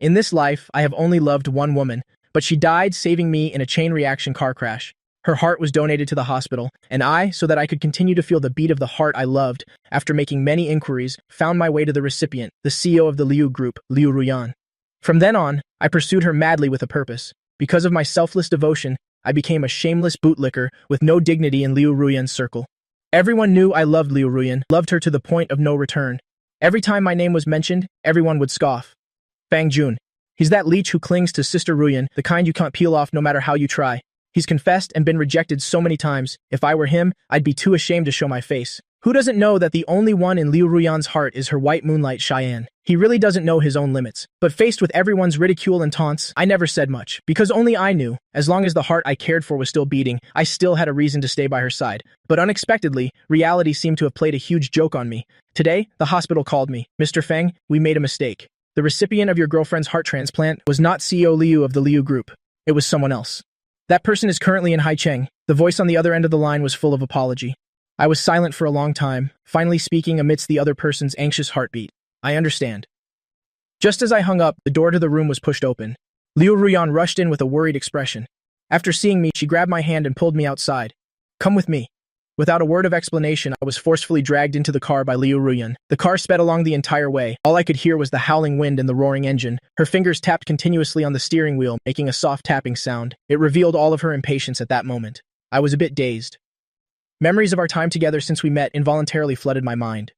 In this life, I have only loved one woman, but she died saving me in a chain reaction car crash. Her heart was donated to the hospital, and I, so that I could continue to feel the beat of the heart I loved, after making many inquiries, found my way to the recipient, the CEO of the Liu Group, Liu Ruyan. From then on, I pursued her madly with a purpose. Because of my selfless devotion, I became a shameless bootlicker with no dignity in Liu Ruyan's circle. Everyone knew I loved Liu Ruyan, loved her to the point of no return. Every time my name was mentioned, everyone would scoff. Fang Jun. He's that leech who clings to Sister Ruyan, the kind you can't peel off no matter how you try. He's confessed and been rejected so many times. If I were him, I'd be too ashamed to show my face. Who doesn't know that the only one in Liu Ruyan's heart is her white moonlight Cheyenne? He really doesn't know his own limits. But faced with everyone's ridicule and taunts, I never said much, because only I knew, as long as the heart I cared for was still beating, I still had a reason to stay by her side. But unexpectedly, reality seemed to have played a huge joke on me. Today, the hospital called me. Mr. Feng, we made a mistake. The recipient of your girlfriend's heart transplant was not CEO Liu of the Liu Group. It was someone else. That person is currently in Haicheng. The voice on the other end of the line was full of apology. I was silent for a long time, finally speaking amidst the other person's anxious heartbeat. I understand. Just as I hung up, the door to the room was pushed open. Liu Ruyan rushed in with a worried expression. After seeing me, she grabbed my hand and pulled me outside. Come with me. Without a word of explanation, I was forcefully dragged into the car by Liu Ruyan. The car sped along the entire way. All I could hear was the howling wind and the roaring engine. Her fingers tapped continuously on the steering wheel, making a soft tapping sound. It revealed all of her impatience at that moment. I was a bit dazed. Memories of our time together since we met involuntarily flooded my mind.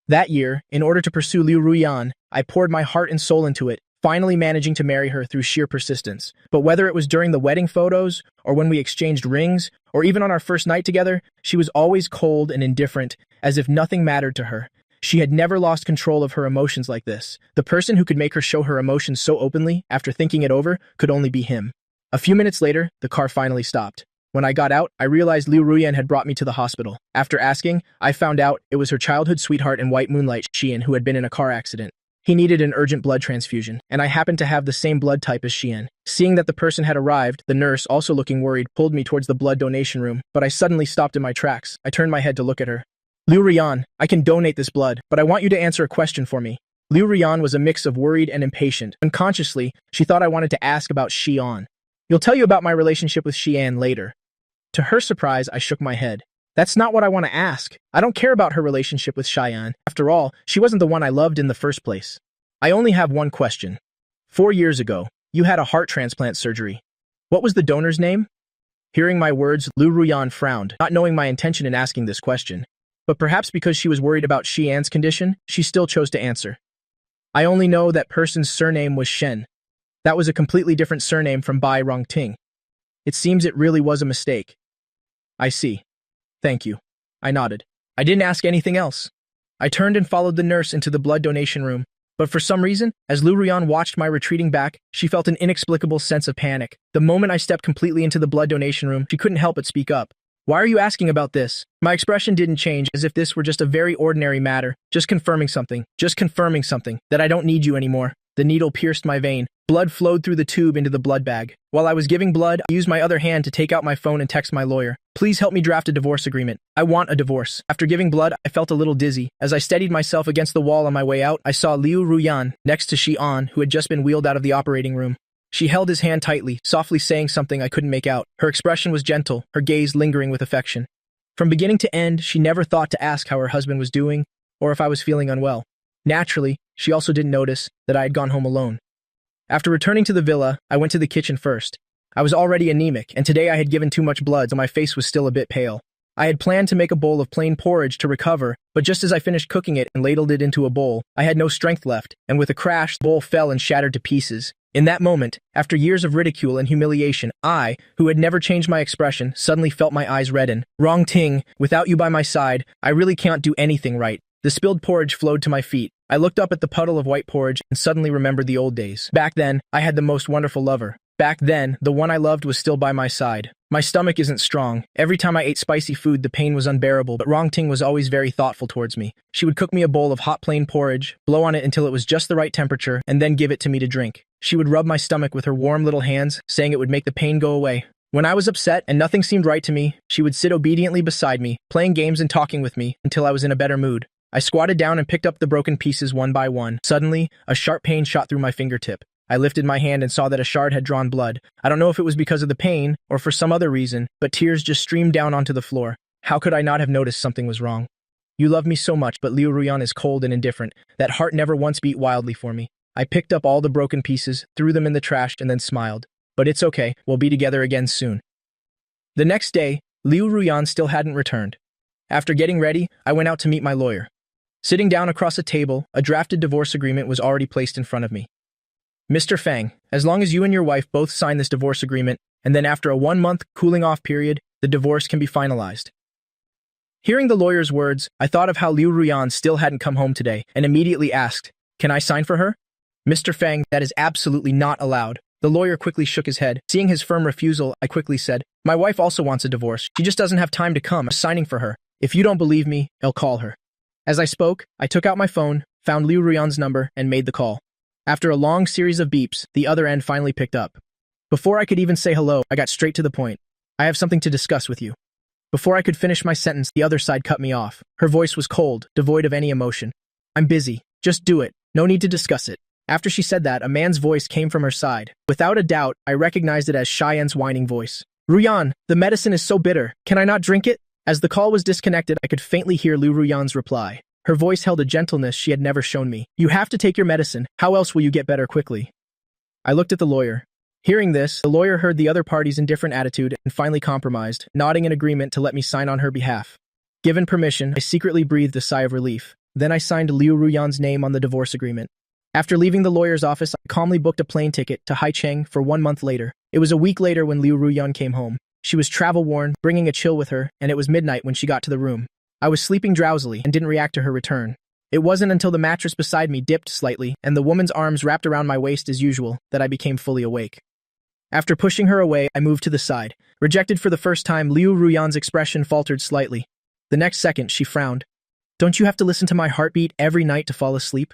That year, in order to pursue Liu Ruyan, I poured my heart and soul into it, finally managing to marry her through sheer persistence. But whether it was during the wedding photos, or when we exchanged rings, or even on our first night together, she was always cold and indifferent, as if nothing mattered to her. She had never lost control of her emotions like this. The person who could make her show her emotions so openly, after thinking it over, could only be him. A few minutes later, the car finally stopped. When I got out, I realized Liu Ruyan had brought me to the hospital. After asking, I found out it was her childhood sweetheart and white moonlight, Xian, who had been in a car accident. He needed an urgent blood transfusion, and I happened to have the same blood type as Xian. Seeing that the person had arrived, the nurse, also looking worried, pulled me towards the blood donation room, but I suddenly stopped in my tracks. I turned my head to look at her. Liu Ruyan, I can donate this blood, but I want you to answer a question for me. Liu Ruyan was a mix of worried and impatient. Unconsciously, she thought I wanted to ask about Xian. You'll tell you about my relationship with Xian later. To her surprise, I shook my head. That's not what I want to ask. I don't care about her relationship with Cheyenne. After all, she wasn't the one I loved in the first place. I only have one question. 4 years ago, you had a heart transplant surgery. What was the donor's name? Hearing my words, Liu Ruyan frowned, not knowing my intention in asking this question. But perhaps because she was worried about Xian's condition, she still chose to answer. I only know that person's surname was Shen. That was a completely different surname from Bai Rongting. It seems it really was a mistake. I see. Thank you. I nodded. I didn't ask anything else. I turned and followed the nurse into the blood donation room. But for some reason, as Liu Ruyan watched my retreating back, she felt an inexplicable sense of panic. The moment I stepped completely into the blood donation room, she couldn't help but speak up. Why are you asking about this? My expression didn't change, as if this were just a very ordinary matter. Just confirming something, that I don't need you anymore. The needle pierced my vein. Blood flowed through the tube into the blood bag. While I was giving blood, I used my other hand to take out my phone and text my lawyer. Please help me draft a divorce agreement. I want a divorce. After giving blood, I felt a little dizzy. As I steadied myself against the wall on my way out, I saw Liu Ruyan next to Xian, who had just been wheeled out of the operating room. She held his hand tightly, softly saying something I couldn't make out. Her expression was gentle, her gaze lingering with affection. From beginning to end, she never thought to ask how her husband was doing, or if I was feeling unwell. Naturally, she also didn't notice that I had gone home alone. After returning to the villa, I went to the kitchen first. I was already anemic, and today I had given too much blood, so my face was still a bit pale. I had planned to make a bowl of plain porridge to recover, but just as I finished cooking it and ladled it into a bowl, I had no strength left, and with a crash, the bowl fell and shattered to pieces. In that moment, after years of ridicule and humiliation, I, who had never changed my expression, suddenly felt my eyes redden. Rongting, without you by my side, I really can't do anything right. The spilled porridge flowed to my feet. I looked up at the puddle of white porridge and suddenly remembered the old days. Back then, I had the most wonderful lover. Back then, the one I loved was still by my side. My stomach isn't strong. Every time I ate spicy food, the pain was unbearable, but Rongting was always very thoughtful towards me. She would cook me a bowl of hot plain porridge, blow on it until it was just the right temperature, and then give it to me to drink. She would rub my stomach with her warm little hands, saying it would make the pain go away. When I was upset and nothing seemed right to me, she would sit obediently beside me, playing games and talking with me until I was in a better mood. I squatted down and picked up the broken pieces one by one. Suddenly, a sharp pain shot through my fingertip. I lifted my hand and saw that a shard had drawn blood. I don't know if it was because of the pain or for some other reason, but tears just streamed down onto the floor. How could I not have noticed something was wrong? You love me so much, but Liu Ruyan is cold and indifferent. That heart never once beat wildly for me. I picked up all the broken pieces, threw them in the trash, and then smiled. But it's okay, we'll be together again soon. The next day, Liu Ruyan still hadn't returned. After getting ready, I went out to meet my lawyer. Sitting down across a table, a drafted divorce agreement was already placed in front of me. Mr. Fang, as long as you and your wife both sign this divorce agreement, and then after a 1-month cooling-off period, the divorce can be finalized. Hearing the lawyer's words, I thought of how Liu Ruyan still hadn't come home today and immediately asked, "Can I sign for her?" Mr. Fang, that is absolutely not allowed. The lawyer quickly shook his head. Seeing his firm refusal, I quickly said, "My wife also wants a divorce. She just doesn't have time to come. I'm signing for her. If you don't believe me, I'll call her." As I spoke, I took out my phone, found Liu Ruyan's number, and made the call. After a long series of beeps, the other end finally picked up. Before I could even say hello, I got straight to the point. "I have something to discuss with you." Before I could finish my sentence, the other side cut me off. Her voice was cold, devoid of any emotion. "I'm busy. Just do it. No need to discuss it." After she said that, a man's voice came from her side. Without a doubt, I recognized it as Cheyenne's whining voice. "Ruyan, the medicine is so bitter. Can I not drink it?" As the call was disconnected, I could faintly hear Liu Ruyan's reply. Her voice held a gentleness she had never shown me. "You have to take your medicine. How else will you get better quickly?" I looked at the lawyer. Hearing this, the lawyer heard the other party's indifferent attitude and finally compromised, nodding in agreement to let me sign on her behalf. Given permission, I secretly breathed a sigh of relief. Then I signed Liu Ruyan's name on the divorce agreement. After leaving the lawyer's office, I calmly booked a plane ticket to Haicheng for 1 month later. It was a week later when Liu Ruyan came home. She was travel-worn, bringing a chill with her, and it was midnight when she got to the room. I was sleeping drowsily and didn't react to her return. It wasn't until the mattress beside me dipped slightly and the woman's arms wrapped around my waist as usual that I became fully awake. After pushing her away, I moved to the side. Rejected for the first time, Liu Ruyan's expression faltered slightly. The next second, she frowned. "Don't you have to listen to my heartbeat every night to fall asleep?"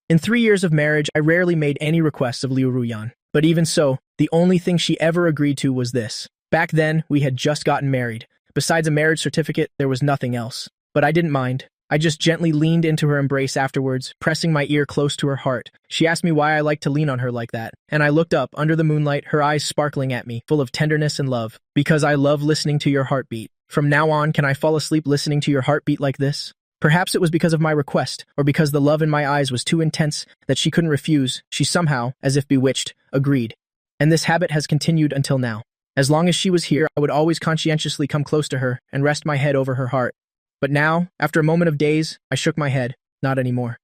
In 3 years of marriage, I rarely made any requests of Liu Ruyan. But even so, the only thing she ever agreed to was this. Back then, we had just gotten married. Besides a marriage certificate, there was nothing else. But I didn't mind. I just gently leaned into her embrace afterwards, pressing my ear close to her heart. She asked me why I liked to lean on her like that, and I looked up, under the moonlight, her eyes sparkling at me, full of tenderness and love. "Because I love listening to your heartbeat. From now on, can I fall asleep listening to your heartbeat like this?" Perhaps it was because of my request, or because the love in my eyes was too intense that she couldn't refuse. She somehow, as if bewitched, agreed. And this habit has continued until now. As long as she was here, I would always conscientiously come close to her and rest my head over her heart. But now, after a moment of daze, I shook my head. Not anymore.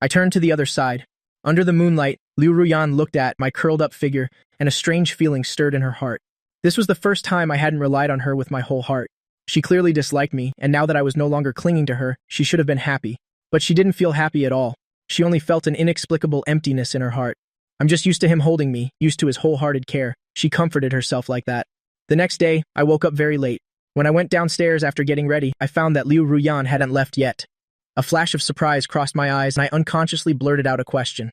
I turned to the other side. Under the moonlight, Liu Ruyan looked at my curled-up figure, and a strange feeling stirred in her heart. This was the first time I hadn't relied on her with my whole heart. She clearly disliked me, and now that I was no longer clinging to her, she should have been happy. But she didn't feel happy at all. She only felt an inexplicable emptiness in her heart. "I'm just used to him holding me, used to his wholehearted care." She comforted herself like that. The next day, I woke up very late. When I went downstairs after getting ready, I found that Liu Ruyan hadn't left yet. A flash of surprise crossed my eyes, and I unconsciously blurted out a question.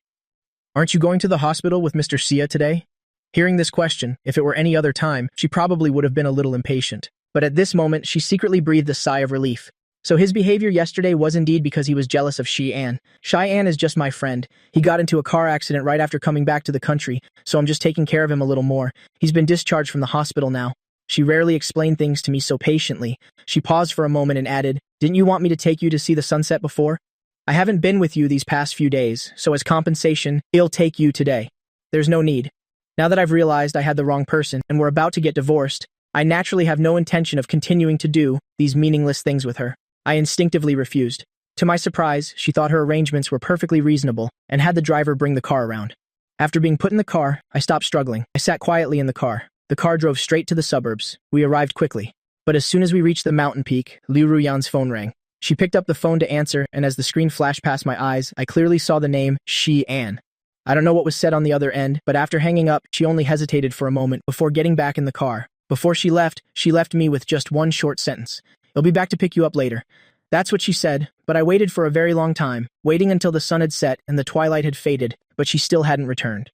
"Aren't you going to the hospital with Mr. Xia today?" Hearing this question, if it were any other time, she probably would have been a little impatient. But at this moment, she secretly breathed a sigh of relief. So his behavior yesterday was indeed because he was jealous of Xian. Xian is just my friend. He got into a car accident right after coming back to the country, so I'm just taking care of him a little more. He's been discharged from the hospital now. She rarely explained things to me so patiently. She paused for a moment and added, "Didn't you want me to take you to see the sunset before? I haven't been with you these past few days, so as compensation, I'll take you today. There's no need. Now that I've realized I had the wrong person and we're about to get divorced, I naturally have no intention of continuing to do these meaningless things with her." I instinctively refused. To my surprise, she thought her arrangements were perfectly reasonable and had the driver bring the car around. After being put in the car, I stopped struggling. I sat quietly in the car. The car drove straight to the suburbs. We arrived quickly. But as soon as we reached the mountain peak, Liu Ruyan's phone rang. She picked up the phone to answer, and as the screen flashed past my eyes, I clearly saw the name Xian. I don't know what was said on the other end, but after hanging up, she only hesitated for a moment before getting back in the car. Before she left me with just one short sentence. "I'll be back to pick you up later." That's what she said, but I waited for a very long time, waiting until the sun had set and the twilight had faded, but she still hadn't returned.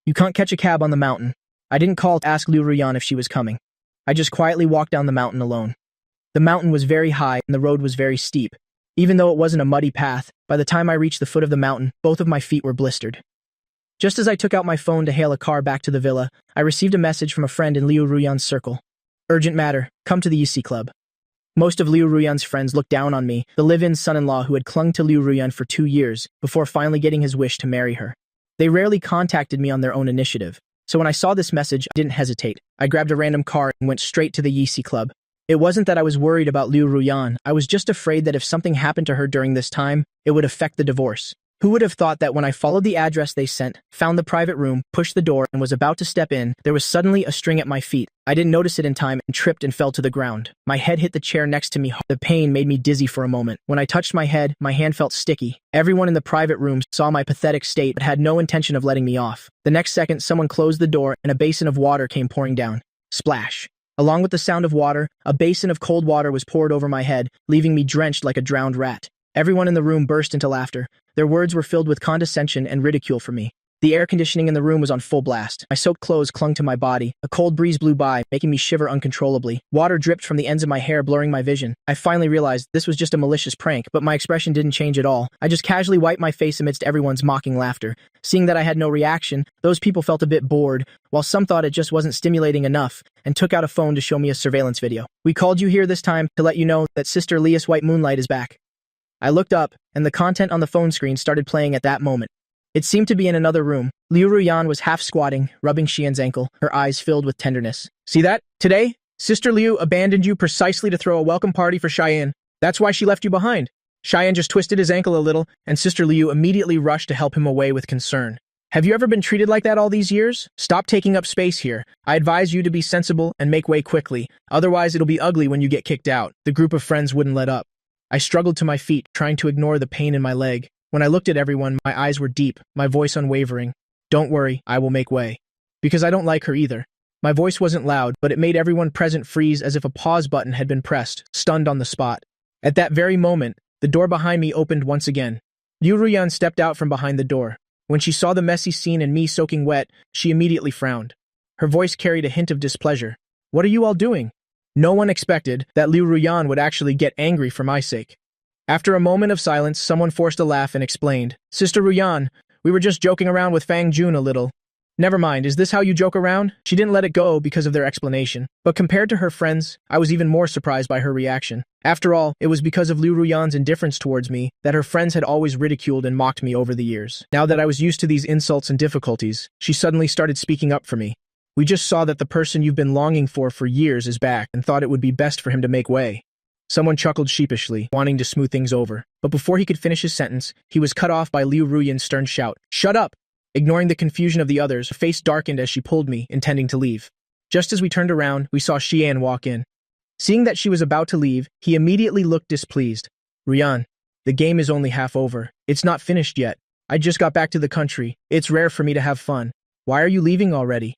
"You can't catch a cab on the mountain." I didn't call to ask Liu Ruyan if she was coming. I just quietly walked down the mountain alone. The mountain was very high and the road was very steep. Even though it wasn't a muddy path, by the time I reached the foot of the mountain, both of my feet were blistered. Just as I took out my phone to hail a car back to the villa, I received a message from a friend in Liu Ruyan's circle. Urgent matter, come to the Yisi Club. Most of Liu Ruyan's friends looked down on me, the live-in son-in-law who had clung to Liu Ruyan for 2 years before finally getting his wish to marry her. They rarely contacted me on their own initiative, so when I saw this message, I didn't hesitate. I grabbed a random car and went straight to the Yisi Club. It wasn't that I was worried about Liu Ruyan, I was just afraid that if something happened to her during this time, it would affect the divorce. Who would have thought that when I followed the address they sent, found the private room, pushed the door, and was about to step in, there was suddenly a string at my feet. I didn't notice it in time and tripped and fell to the ground. My head hit the chair next to me. The pain made me dizzy for a moment. When I touched my head, my hand felt sticky. Everyone in the private room saw my pathetic state but had no intention of letting me off. The next second, someone closed the door and a basin of water came pouring down. Splash. Along with the sound of water, a basin of cold water was poured over my head, leaving me drenched like a drowned rat. Everyone in the room burst into laughter. Their words were filled with condescension and ridicule for me. The air conditioning in the room was on full blast. My soaked clothes clung to my body. A cold breeze blew by, making me shiver uncontrollably. Water dripped from the ends of my hair, blurring my vision. I finally realized this was just a malicious prank, but my expression didn't change at all. I just casually wiped my face amidst everyone's mocking laughter. Seeing that I had no reaction, those people felt a bit bored, while some thought it just wasn't stimulating enough, and took out a phone to show me a surveillance video. We called you here this time to let you know that Sister Lia's White Moonlight is back. I looked up, and the content on the phone screen started playing at that moment. It seemed to be in another room. Liu Ruyan was half squatting, rubbing Xian's ankle, her eyes filled with tenderness. See that? Today, Sister Liu abandoned you precisely to throw a welcome party for Cheyenne. That's why she left you behind. Cheyenne just twisted his ankle a little, and Sister Liu immediately rushed to help him away with concern. Have you ever been treated like that all these years? Stop taking up space here. I advise you to be sensible and make way quickly. Otherwise, it'll be ugly when you get kicked out. The group of friends wouldn't let up. I struggled to my feet, trying to ignore the pain in my leg. When I looked at everyone, my eyes were deep, my voice unwavering. Don't worry, I will make way. Because I don't like her either. My voice wasn't loud, but it made everyone present freeze as if a pause button had been pressed, stunned on the spot. At that very moment, the door behind me opened once again. Liu Ruyan stepped out from behind the door. When she saw the messy scene and me soaking wet, she immediately frowned. Her voice carried a hint of displeasure. What are you all doing? No one expected that Liu Ruyan would actually get angry for my sake. After a moment of silence, someone forced a laugh and explained, Sister Ruyan, we were just joking around with Fang Jun a little. Never mind, is this how you joke around? She didn't let it go because of their explanation. But compared to her friends, I was even more surprised by her reaction. After all, it was because of Liu Ruyan's indifference towards me that her friends had always ridiculed and mocked me over the years. Now that I was used to these insults and difficulties, she suddenly started speaking up for me. We just saw that the person you've been longing for years is back and thought it would be best for him to make way. Someone chuckled sheepishly, wanting to smooth things over. But before he could finish his sentence, he was cut off by Liu Ruyan's stern shout. Shut up! Ignoring the confusion of the others, her face darkened as she pulled me, intending to leave. Just as we turned around, we saw Xian walk in. Seeing that she was about to leave, he immediately looked displeased. Ruyan, the game is only half over. It's not finished yet. I just got back to the country. It's rare for me to have fun. Why are you leaving already?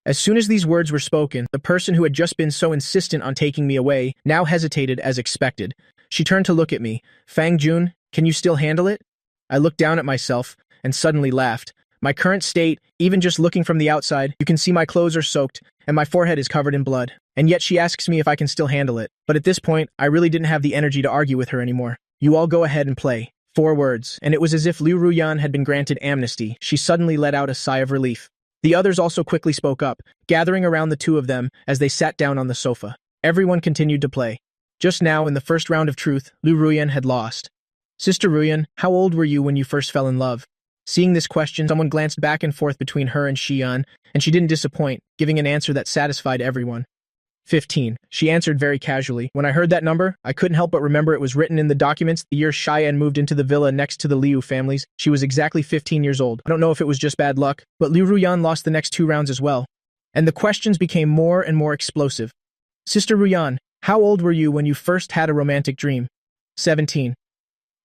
As soon as these words were spoken, the person who had just been so insistent on taking me away now hesitated as expected. She turned to look at me. Fang Jun, can you still handle it? I looked down at myself and suddenly laughed. My current state, even just looking from the outside, you can see my clothes are soaked and my forehead is covered in blood. And yet she asks me if I can still handle it. But at this point, I really didn't have the energy to argue with her anymore. You all go ahead and play. 4 words, and it was as if Liu Ruyan had been granted amnesty. She suddenly let out a sigh of relief. The others also quickly spoke up, gathering around the two of them as they sat down on the sofa. Everyone continued to play. Just now, in the first round of truth, Liu Ruyan had lost. Sister Ruyan, how old were you when you first fell in love? Seeing this question, someone glanced back and forth between her and Xian, and she didn't disappoint, giving an answer that satisfied everyone. 15. She answered very casually. When I heard that number, I couldn't help but remember it was written in the documents the year Cheyenne moved into the villa next to the Liu families. She was exactly 15 years old. I don't know if it was just bad luck, but Liu Ruyan lost the next 2 rounds as well. And the questions became more and more explosive. Sister Ruyan, how old were you when you first had a romantic dream? 17.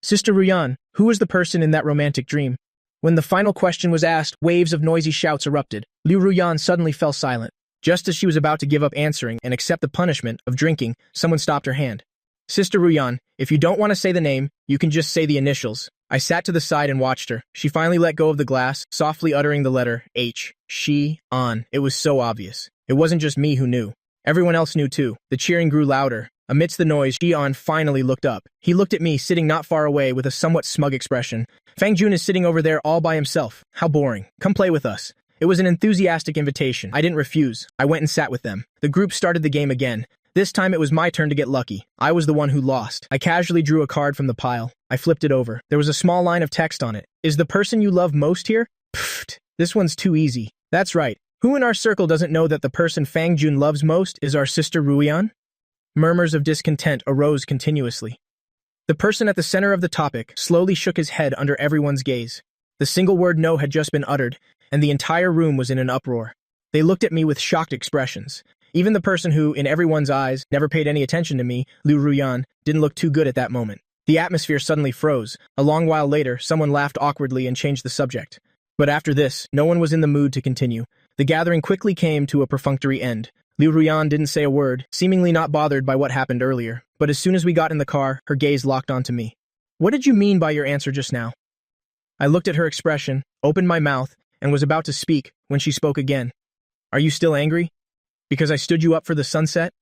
Sister Ruyan, who was the person in that romantic dream? When the final question was asked, waves of noisy shouts erupted. Liu Ruyan suddenly fell silent. Just as she was about to give up answering and accept the punishment of drinking, someone stopped her hand. Sister Ruyan, if you don't want to say the name, you can just say the initials. I sat to the side and watched her. She finally let go of the glass, softly uttering the letter H. She-an. It was so obvious. It wasn't just me who knew. Everyone else knew too. The cheering grew louder. Amidst the noise, Xian finally looked up. He looked at me, sitting not far away with a somewhat smug expression. Fang Jun is sitting over there all by himself. How boring. Come play with us. It was an enthusiastic invitation. I didn't refuse. I went and sat with them. The group started the game again. This time it was my turn to get lucky. I was the one who lost. I casually drew a card from the pile. I flipped it over. There was a small line of text on it. Is the person you love most here? Pfft. This one's too easy. That's right. Who in our circle doesn't know that the person Fang Jun loves most is our sister Ruian? Murmurs of discontent arose continuously. The person at the center of the topic slowly shook his head under everyone's gaze. The single word no had just been uttered, and the entire room was in an uproar. They looked at me with shocked expressions. Even the person who, in everyone's eyes, never paid any attention to me, Liu Ruyan, didn't look too good at that moment. The atmosphere suddenly froze. A long while later, someone laughed awkwardly and changed the subject. But after this, no one was in the mood to continue. The gathering quickly came to a perfunctory end. Liu Ruyan didn't say a word, seemingly not bothered by what happened earlier. But as soon as we got in the car, her gaze locked onto me. What did you mean by your answer just now? I looked at her expression, opened my mouth, and was about to speak when she spoke again. Are you still angry? Because I stood you up for the sunset?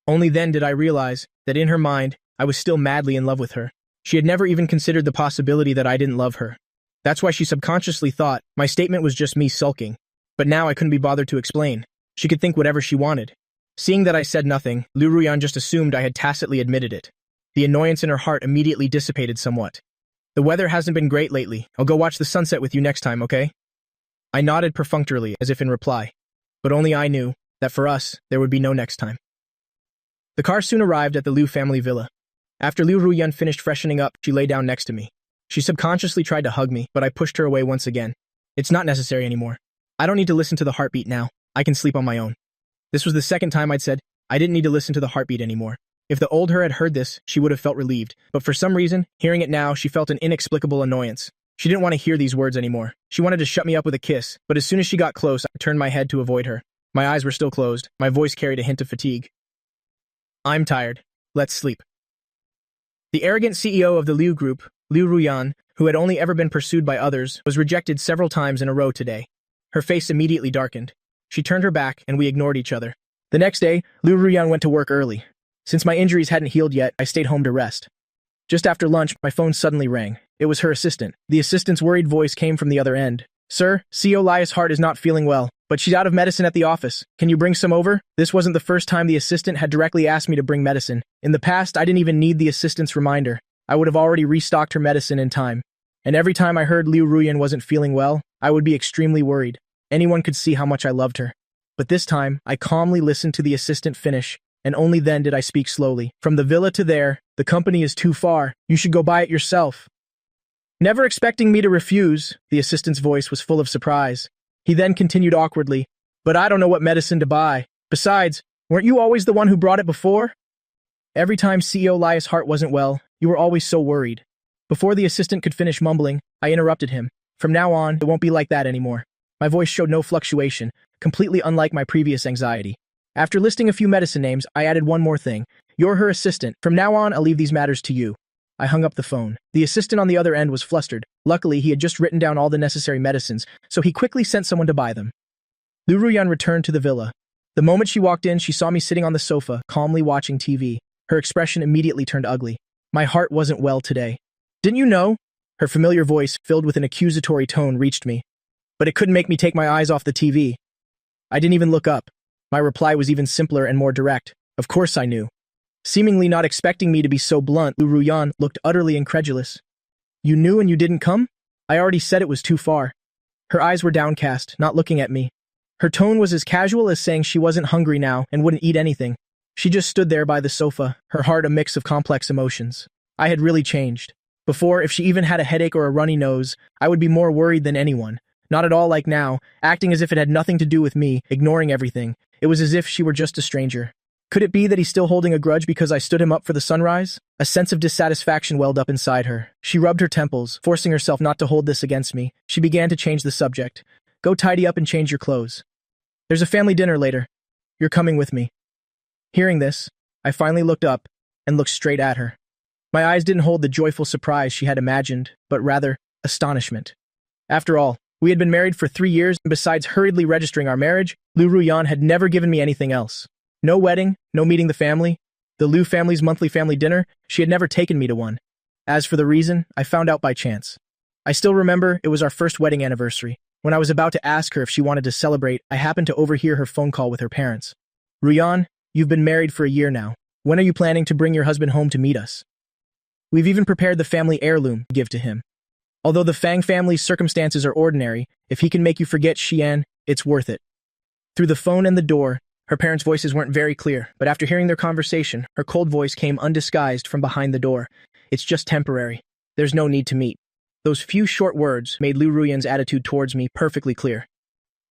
Only then did I realize that in her mind, I was still madly in love with her. She had never even considered the possibility that I didn't love her. That's why she subconsciously thought my statement was just me sulking. But now I couldn't be bothered to explain. She could think whatever she wanted. Seeing that I said nothing, Liu Ruyan just assumed I had tacitly admitted it. The annoyance in her heart immediately dissipated somewhat. The weather hasn't been great lately. I'll go watch the sunset with you next time, okay? I nodded perfunctorily, as if in reply. But only I knew that for us, there would be no next time. The car soon arrived at the Liu family villa. After Liu Ruyan finished freshening up, she lay down next to me. She subconsciously tried to hug me, but I pushed her away once again. It's not necessary anymore. I don't need to listen to the heartbeat now. I can sleep on my own. This was the second time I'd said I didn't need to listen to the heartbeat anymore. If the old her had heard this, she would have felt relieved. But for some reason, hearing it now, she felt an inexplicable annoyance. She didn't want to hear these words anymore. She wanted to shut me up with a kiss, but as soon as she got close, I turned my head to avoid her. My eyes were still closed. My voice carried a hint of fatigue. I'm tired. Let's sleep. The arrogant CEO of the Liu Group, Liu Ruyan, who had only ever been pursued by others, was rejected several times in a row today. Her face immediately darkened. She turned her back, and we ignored each other. The next day, Liu Ruyan went to work early. Since my injuries hadn't healed yet, I stayed home to rest. Just after lunch, my phone suddenly rang. It was her assistant. The assistant's worried voice came from the other end. Sir, CEO Lias Hart is not feeling well, but she's out of medicine at the office. Can you bring some over? This wasn't the first time the assistant had directly asked me to bring medicine. In the past, I didn't even need the assistant's reminder. I would have already restocked her medicine in time. And every time I heard Liu Ruyan wasn't feeling well, I would be extremely worried. Anyone could see how much I loved her. But this time, I calmly listened to the assistant finish, and only then did I speak slowly. From the villa to there, the company is too far. You should go buy it yourself. Never expecting me to refuse, the assistant's voice was full of surprise. He then continued awkwardly, but I don't know what medicine to buy. Besides, weren't you always the one who brought it before? Every time CEO Lias Hart wasn't well, you were always so worried. Before the assistant could finish mumbling, I interrupted him. From now on, it won't be like that anymore. My voice showed no fluctuation, completely unlike my previous anxiety. After listing a few medicine names, I added one more thing. You're her assistant. From now on, I'll leave these matters to you. I hung up the phone. The assistant on the other end was flustered. Luckily, he had just written down all the necessary medicines, so he quickly sent someone to buy them. Liu Ruyan returned to the villa. The moment she walked in, she saw me sitting on the sofa, calmly watching TV. Her expression immediately turned ugly. My heart wasn't well today. Didn't you know? Her familiar voice, filled with an accusatory tone, reached me. But it couldn't make me take my eyes off the TV. I didn't even look up. My reply was even simpler and more direct. Of course I knew. Seemingly not expecting me to be so blunt, Liu Ruyan looked utterly incredulous. You knew and you didn't come? I already said it was too far. Her eyes were downcast, not looking at me. Her tone was as casual as saying she wasn't hungry now and wouldn't eat anything. She just stood there by the sofa, her heart a mix of complex emotions. I had really changed. Before, if she even had a headache or a runny nose, I would be more worried than anyone. Not at all like now, acting as if it had nothing to do with me, ignoring everything. It was as if she were just a stranger. Could it be that he's still holding a grudge because I stood him up for the sunrise? A sense of dissatisfaction welled up inside her. She rubbed her temples, forcing herself not to hold this against me. She began to change the subject. Go tidy up and change your clothes. There's a family dinner later. You're coming with me. Hearing this, I finally looked up and looked straight at her. My eyes didn't hold the joyful surprise she had imagined, but rather astonishment. After all, we had been married for 3 years, and besides hurriedly registering our marriage, Liu Ruyan had never given me anything else. No wedding, no meeting the family. The Liu family's monthly family dinner, she had never taken me to one. As for the reason, I found out by chance. I still remember it was our first wedding anniversary. When I was about to ask her if she wanted to celebrate, I happened to overhear her phone call with her parents. Ruyan, you've been married for a year now. When are you planning to bring your husband home to meet us? We've even prepared the family heirloom to give to him. Although the Fang family's circumstances are ordinary, if he can make you forget Xian, it's worth it. Through the phone and the door, her parents' voices weren't very clear, but after hearing their conversation, her cold voice came undisguised from behind the door. It's just temporary. There's no need to meet. Those few short words made Liu Ruyan's attitude towards me perfectly clear.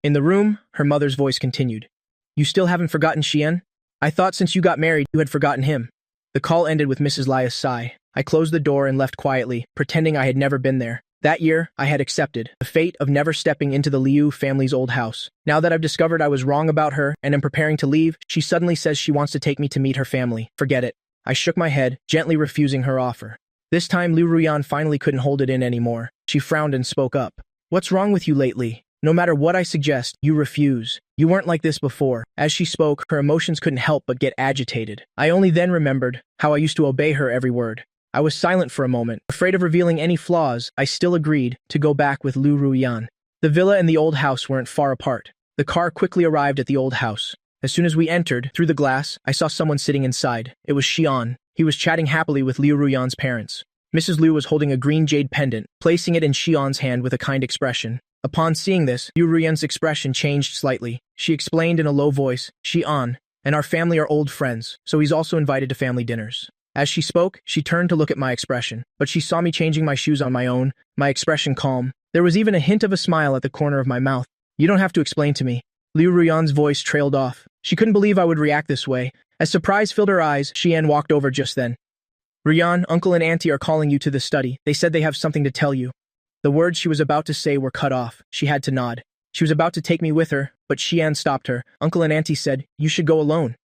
In the room, her mother's voice continued. You still haven't forgotten Xian? I thought since you got married, you had forgotten him. The call ended with Mrs. Lia's sigh. I closed the door and left quietly, pretending I had never been there. That year, I had accepted the fate of never stepping into the Liu family's old house. Now that I've discovered I was wrong about her and am preparing to leave, she suddenly says she wants to take me to meet her family. Forget it. I shook my head, gently refusing her offer. This time, Liu Ruyan finally couldn't hold it in anymore. She frowned and spoke up. What's wrong with you lately? No matter what I suggest, you refuse. You weren't like this before. As she spoke, her emotions couldn't help but get agitated. I only then remembered how I used to obey her every word. I was silent for a moment. Afraid of revealing any flaws, I still agreed to go back with Liu Ruyan. The villa and the old house weren't far apart. The car quickly arrived at the old house. As soon as we entered, through the glass, I saw someone sitting inside. It was Xian. He was chatting happily with Liu Ruyan's parents. Mrs. Liu was holding a green jade pendant, placing it in Xian's hand with a kind expression. Upon seeing this, Liu Ruyan's expression changed slightly. She explained in a low voice, Xian and our family are old friends, so he's also invited to family dinners. As she spoke, she turned to look at my expression, but she saw me changing my shoes on my own, my expression calm. There was even a hint of a smile at the corner of my mouth. You don't have to explain to me. Liu Ruyan's voice trailed off. She couldn't believe I would react this way. As surprise filled her eyes, Xian walked over just then. Ruyan, Uncle and Auntie are calling you to the study. They said they have something to tell you. The words she was about to say were cut off. She had to nod. She was about to take me with her, but Xian stopped her. Uncle and Auntie said, you should go alone.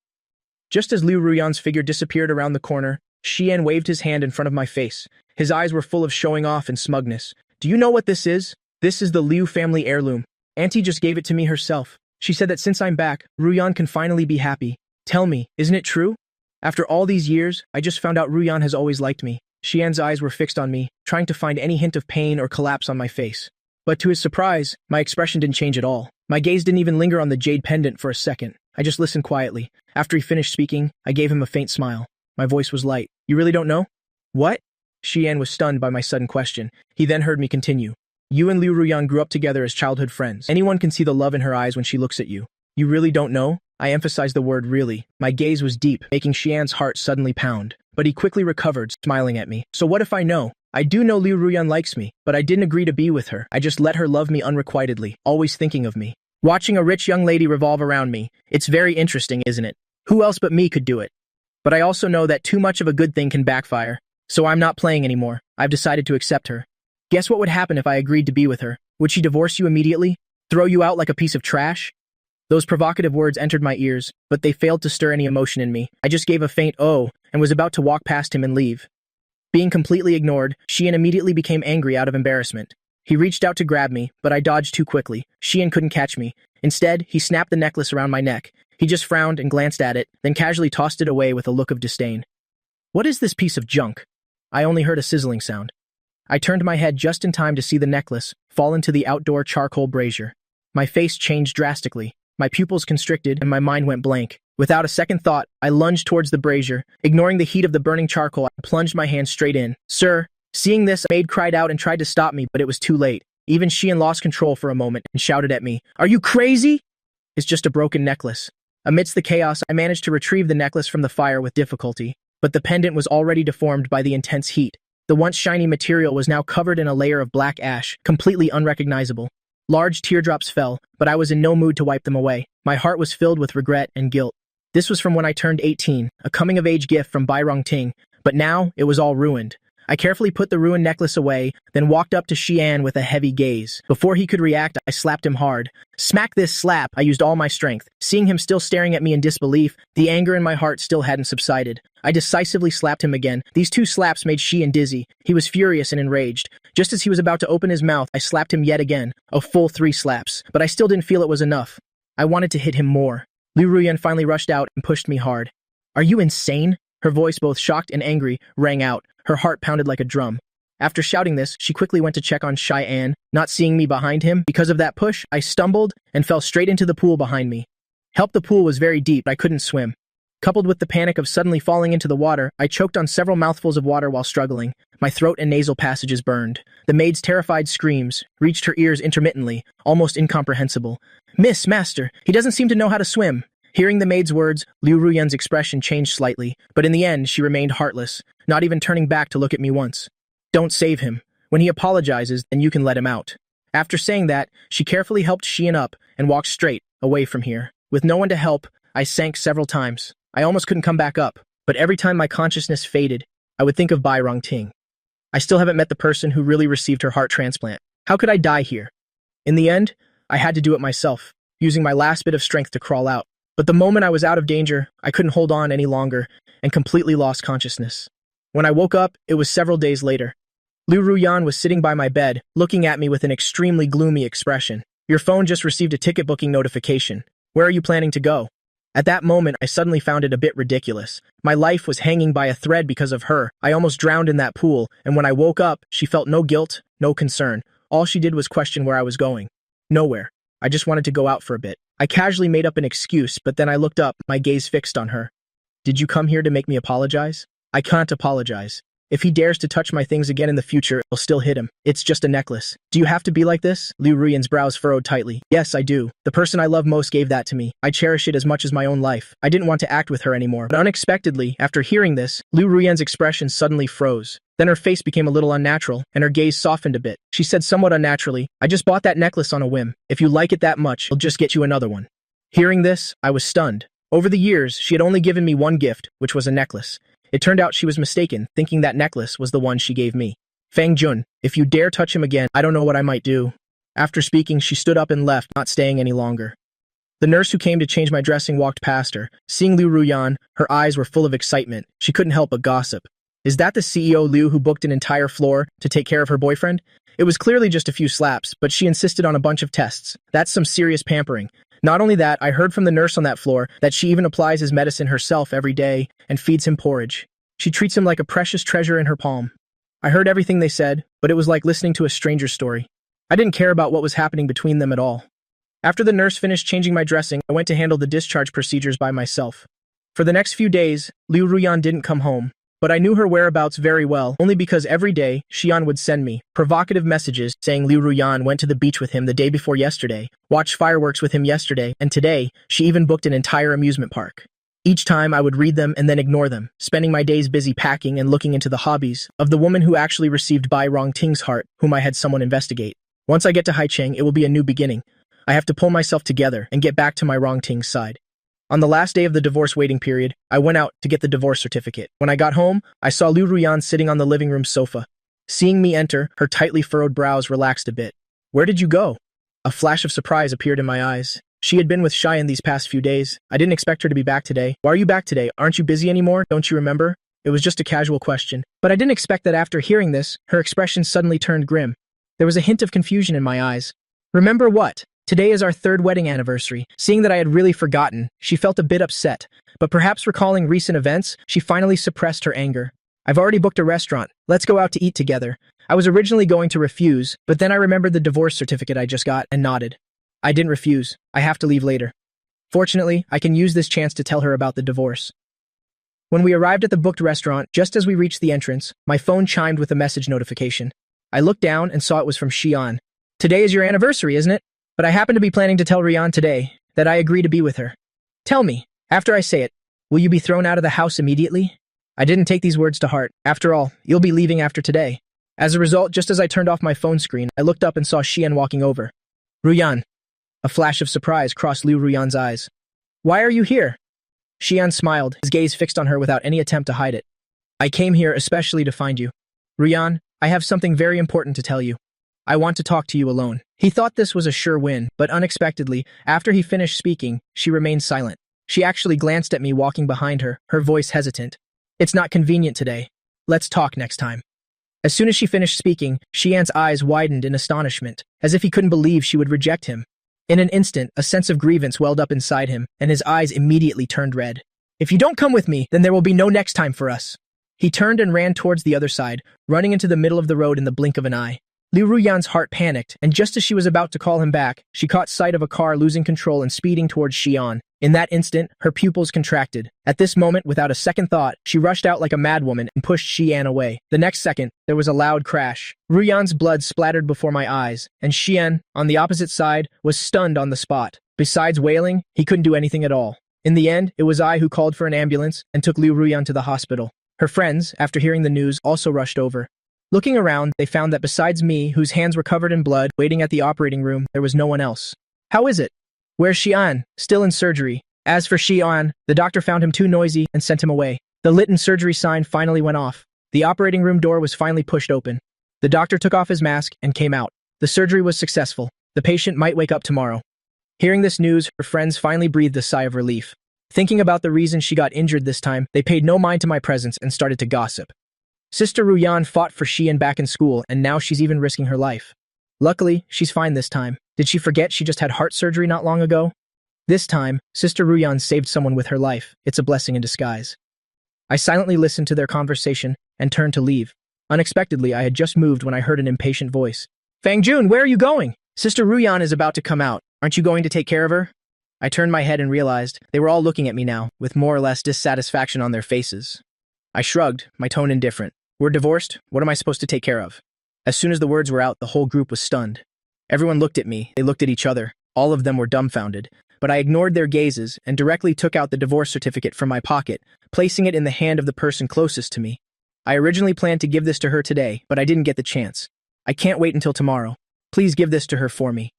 Just as Liu Ruyan's figure disappeared around the corner, Xian waved his hand in front of my face. His eyes were full of showing off and smugness. Do you know what this is? This is the Liu family heirloom. Auntie just gave it to me herself. She said that since I'm back, Ruyan can finally be happy. Tell me, isn't it true? After all these years, I just found out Ruyan has always liked me. Xian's eyes were fixed on me, trying to find any hint of pain or collapse on my face. But to his surprise, my expression didn't change at all. My gaze didn't even linger on the jade pendant for a second. I just listened quietly. After he finished speaking, I gave him a faint smile. My voice was light. You really don't know? What? Xian was stunned by my sudden question. He then heard me continue. You and Liu Ruyan grew up together as childhood friends. Anyone can see the love in her eyes when she looks at you. You really don't know? I emphasized the word really. My gaze was deep, making Xian's heart suddenly pound. But he quickly recovered, smiling at me. So what if I know? I do know Liu Ruyan likes me, but I didn't agree to be with her. I just let her love me unrequitedly, always thinking of me. Watching a rich young lady revolve around me, it's very interesting, isn't it? Who else but me could do it? But I also know that too much of a good thing can backfire. So I'm not playing anymore. I've decided to accept her. Guess what would happen if I agreed to be with her? Would she divorce you immediately? Throw you out like a piece of trash? Those provocative words entered my ears, but they failed to stir any emotion in me. I just gave a faint oh, and was about to walk past him and leave. Being completely ignored, Xian immediately became angry out of embarrassment. He reached out to grab me, but I dodged too quickly. Xian couldn't catch me. Instead, he snapped the necklace around my neck. He just frowned and glanced at it, then casually tossed it away with a look of disdain. What is this piece of junk? I only heard a sizzling sound. I turned my head just in time to see the necklace fall into the outdoor charcoal brazier. My face changed drastically. My pupils constricted and my mind went blank. Without a second thought, I lunged towards the brazier. Ignoring the heat of the burning charcoal, I plunged my hand straight in. Sir, seeing this, a maid cried out and tried to stop me, but it was too late. Even Xian lost control for a moment and shouted at me, Are you crazy? It's just a broken necklace. Amidst the chaos, I managed to retrieve the necklace from the fire with difficulty, but the pendant was already deformed by the intense heat. The once shiny material was now covered in a layer of black ash, completely unrecognizable. Large teardrops fell, but I was in no mood to wipe them away. My heart was filled with regret and guilt. This was from when I turned 18, a coming-of-age gift from Bai Rongting, but now it was all ruined. I carefully put the ruined necklace away, then walked up to Xian with a heavy gaze. Before he could react, I slapped him hard. Smack this slap! I used all my strength. Seeing him still staring at me in disbelief, the anger in my heart still hadn't subsided. I decisively slapped him again. These two slaps made Xian dizzy. He was furious and enraged. Just as he was about to open his mouth, I slapped him yet again, a full 3 slaps. But I still didn't feel it was enough. I wanted to hit him more. Liu Ruyan finally rushed out and pushed me hard. Are you insane? Her voice, both shocked and angry, rang out. Her heart pounded like a drum. After shouting this, she quickly went to check on Cheyenne, not seeing me behind him. Because of that push, I stumbled and fell straight into the pool behind me. The pool was very deep, I couldn't swim. Coupled with the panic of suddenly falling into the water, I choked on several mouthfuls of water while struggling. My throat and nasal passages burned. The maid's terrified screams reached her ears intermittently, almost incomprehensible. "Miss, master, he doesn't seem to know how to swim." Hearing the maid's words, Liu Ruyan's expression changed slightly, but in the end she remained heartless, not even turning back to look at me once. "Don't save him. When he apologizes, then you can let him out." After saying that, she carefully helped Xian up and walked straight away from here. With no one to help, I sank several times. I almost couldn't come back up, but every time my consciousness faded, I would think of Bai Rongting. I still haven't met the person who really received her heart transplant. How could I die here? In the end, I had to do it myself, using my last bit of strength to crawl out. But the moment I was out of danger, I couldn't hold on any longer and completely lost consciousness. When I woke up, it was several days later. Liu Ruyan was sitting by my bed, looking at me with an extremely gloomy expression. "Your phone just received a ticket booking notification. Where are you planning to go?" At that moment, I suddenly found it a bit ridiculous. My life was hanging by a thread because of her. I almost drowned in that pool, and when I woke up, she felt no guilt, no concern. All she did was question where I was going. Nowhere. I just wanted to go out for a bit. I casually made up an excuse, but then I looked up, my gaze fixed on her. "Did you come here to make me apologize?" "I can't apologize. If he dares to touch my things again in the future, I'll still hit him. It's just a necklace." "Do you have to be like this?" Liu Ruyan's brows furrowed tightly. "Yes, I do. The person I love most gave that to me. I cherish it as much as my own life. I didn't want to act with her anymore." But unexpectedly, after hearing this, Liu Ruyan's expression suddenly froze. Then her face became a little unnatural, and her gaze softened a bit. She said somewhat unnaturally, "I just bought that necklace on a whim. If you like it that much, I'll just get you another one." Hearing this, I was stunned. Over the years, she had only given me one gift, which was a necklace. It turned out she was mistaken, thinking that necklace was the one she gave me. "Fang Jun, if you dare touch him again, I don't know what I might do." After speaking, she stood up and left, not staying any longer. The nurse who came to change my dressing walked past her. Seeing Liu Ruyan, her eyes were full of excitement. She couldn't help but gossip. "Is that the CEO Liu who booked an entire floor to take care of her boyfriend?" It was clearly just a few slaps, but she insisted on a bunch of tests. That's some serious pampering. Not only that, I heard from the nurse on that floor that she even applies his medicine herself every day and feeds him porridge. She treats him like a precious treasure in her palm. I heard everything they said, but it was like listening to a stranger's story. I didn't care about what was happening between them at all. After the nurse finished changing my dressing, I went to handle the discharge procedures by myself. For the next few days, Liu Ruyan didn't come home, but I knew her whereabouts very well, only because every day, Xian would send me provocative messages saying Liu Ruyan went to the beach with him the day before yesterday, watched fireworks with him yesterday, and today, she even booked an entire amusement park. Each time I would read them and then ignore them, spending my days busy packing and looking into the hobbies of the woman who actually received Bai Rongting's heart, whom I had someone investigate. Once I get to Haicheng, it will be a new beginning. I have to pull myself together and get back to my Rongting's side. On the last day of the divorce waiting period, I went out to get the divorce certificate. When I got home, I saw Liu Ruyan sitting on the living room sofa. Seeing me enter, her tightly furrowed brows relaxed a bit. "Where did you go?" A flash of surprise appeared in my eyes. She had been with Cheyenne these past few days. I didn't expect her to be back today. "Why are you back today? Aren't you busy anymore? Don't you remember?" It was just a casual question. But I didn't expect that after hearing this, her expression suddenly turned grim. There was a hint of confusion in my eyes. "Remember what? Today is our third wedding anniversary." Seeing that I had really forgotten, she felt a bit upset. But perhaps recalling recent events, she finally suppressed her anger. "I've already booked a restaurant. Let's go out to eat together." I was originally going to refuse, but then I remembered the divorce certificate I just got and nodded. I didn't refuse. I have to leave later. Fortunately, I can use this chance to tell her about the divorce. When we arrived at the booked restaurant, just as we reached the entrance, my phone chimed with a message notification. I looked down and saw it was from Xian. "Today is your anniversary, isn't it? But I happen to be planning to tell Rian today that I agree to be with her. Tell me, after I say it, will you be thrown out of the house immediately?" I didn't take these words to heart. After all, you'll be leaving after today. As a result, just as I turned off my phone screen, I looked up and saw Xian walking over. "Ruyan." A flash of surprise crossed Liu Ruyan's eyes. "Why are you here?" Xian smiled, his gaze fixed on her without any attempt to hide it. "I came here especially to find you. Ruyan, I have something very important to tell you. I want to talk to you alone." He thought this was a sure win, but unexpectedly, after he finished speaking, she remained silent. She actually glanced at me walking behind her, her voice hesitant. "It's not convenient today. Let's talk next time." As soon as she finished speaking, Xian's eyes widened in astonishment, as if he couldn't believe she would reject him. In an instant, a sense of grievance welled up inside him, and his eyes immediately turned red. If you don't come with me, then there will be no next time for us. He turned and ran towards the other side, running into the middle of the road in the blink of an eye. Liu Ruyan's heart panicked, and just as she was about to call him back, she caught sight of a car losing control and speeding towards Xian. In that instant, her pupils contracted. At this moment, without a second thought, she rushed out like a madwoman and pushed Xian away. The next second, there was a loud crash. Ruyan's blood splattered before my eyes, and Xian, on the opposite side, was stunned on the spot. Besides wailing, he couldn't do anything at all. In the end, it was I who called for an ambulance and took Liu Ruyan to the hospital. Her friends, after hearing the news, also rushed over. Looking around, they found that besides me, whose hands were covered in blood, waiting at the operating room, there was no one else. How is it? Where's Xian? Still in surgery. As for Xian, the doctor found him too noisy and sent him away. The lit in surgery sign finally went off. The operating room door was finally pushed open. The doctor took off his mask and came out. The surgery was successful. The patient might wake up tomorrow. Hearing this news, her friends finally breathed a sigh of relief. Thinking about the reason she got injured this time, they paid no mind to my presence and started to gossip. Sister Ruyan fought for Xian back in school, and now she's even risking her life. Luckily, she's fine this time. Did she forget she just had heart surgery not long ago? This time, Sister Ruyan saved someone with her life. It's a blessing in disguise. I silently listened to their conversation and turned to leave. Unexpectedly, I had just moved when I heard an impatient voice. Fang Jun, where are you going? Sister Ruyan is about to come out. Aren't you going to take care of her? I turned my head and realized they were all looking at me now, with more or less dissatisfaction on their faces. I shrugged, my tone indifferent. We're divorced. What am I supposed to take care of? As soon as the words were out, the whole group was stunned. Everyone looked at me. They looked at each other. All of them were dumbfounded. But I ignored their gazes and directly took out the divorce certificate from my pocket, placing it in the hand of the person closest to me. I originally planned to give this to her today, but I didn't get the chance. I can't wait until tomorrow. Please give this to her for me.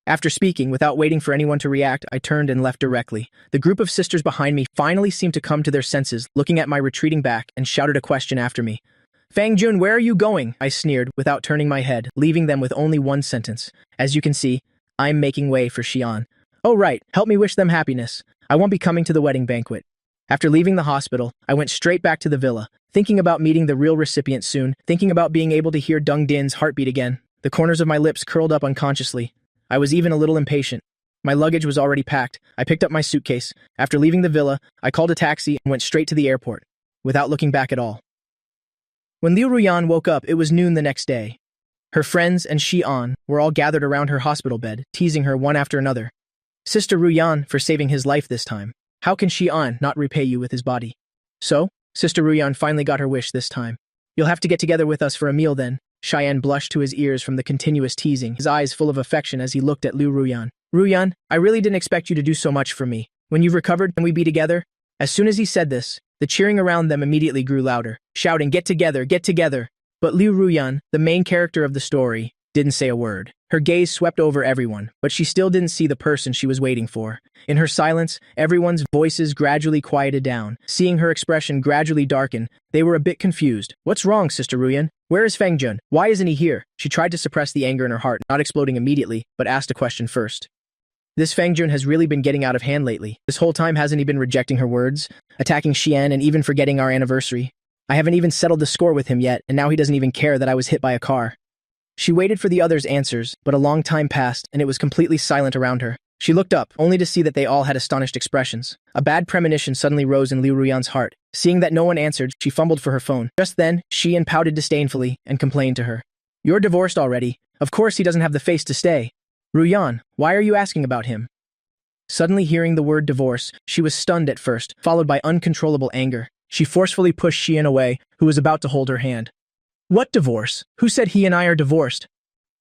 After speaking, without waiting for anyone to react, I turned and left directly. The group of sisters behind me finally seemed to come to their senses, looking at my retreating back, and shouted a question after me. Fang Jun, where are you going? I sneered, without turning my head, leaving them with only one sentence. As you can see, I'm making way for Xian. Oh right, help me wish them happiness. I won't be coming to the wedding banquet. After leaving the hospital, I went straight back to the villa, thinking about meeting the real recipient soon, thinking about being able to hear Deng Din's heartbeat again. The corners of my lips curled up unconsciously. I was even a little impatient. My luggage was already packed. I picked up my suitcase. After leaving the villa, I called a taxi and went straight to the airport, without looking back at all. When Liu Ruyan woke up, it was noon the next day. Her friends and Xian were all gathered around her hospital bed, teasing her one after another. Sister Ruyan for saving his life this time. How can Xian not repay you with his body? So, Sister Ruyan finally got her wish this time. You'll have to get together with us for a meal then. Xian blushed to his ears from the continuous teasing, his eyes full of affection as he looked at Liu Ruyan. Ruyan, I really didn't expect you to do so much for me. When you've recovered, can we be together? As soon as he said this, the cheering around them immediately grew louder, shouting, get together, get together. But Liu Ruyan, the main character of the story, didn't say a word. Her gaze swept over everyone, but she still didn't see the person she was waiting for. In her silence, everyone's voices gradually quieted down. Seeing her expression gradually darken, they were a bit confused. What's wrong, Sister Ruyan? Where is Fang Jun? Why isn't he here? She tried to suppress the anger in her heart, not exploding immediately, but asked a question first. This Fang Jun has really been getting out of hand lately. This whole time hasn't he been rejecting her words, attacking Xian and even forgetting our anniversary? I haven't even settled the score with him yet, and now he doesn't even care that I was hit by a car. She waited for the others' answers, but a long time passed, and it was completely silent around her. She looked up, only to see that they all had astonished expressions. A bad premonition suddenly rose in Liu Ruyan's heart. Seeing that no one answered, she fumbled for her phone. Just then, Xian pouted disdainfully and complained to her. You're divorced already. Of course he doesn't have the face to stay. Ruyan, why are you asking about him? Suddenly hearing the word divorce, she was stunned at first, followed by uncontrollable anger. She forcefully pushed Xian away, who was about to hold her hand. What divorce? Who said he and I are divorced?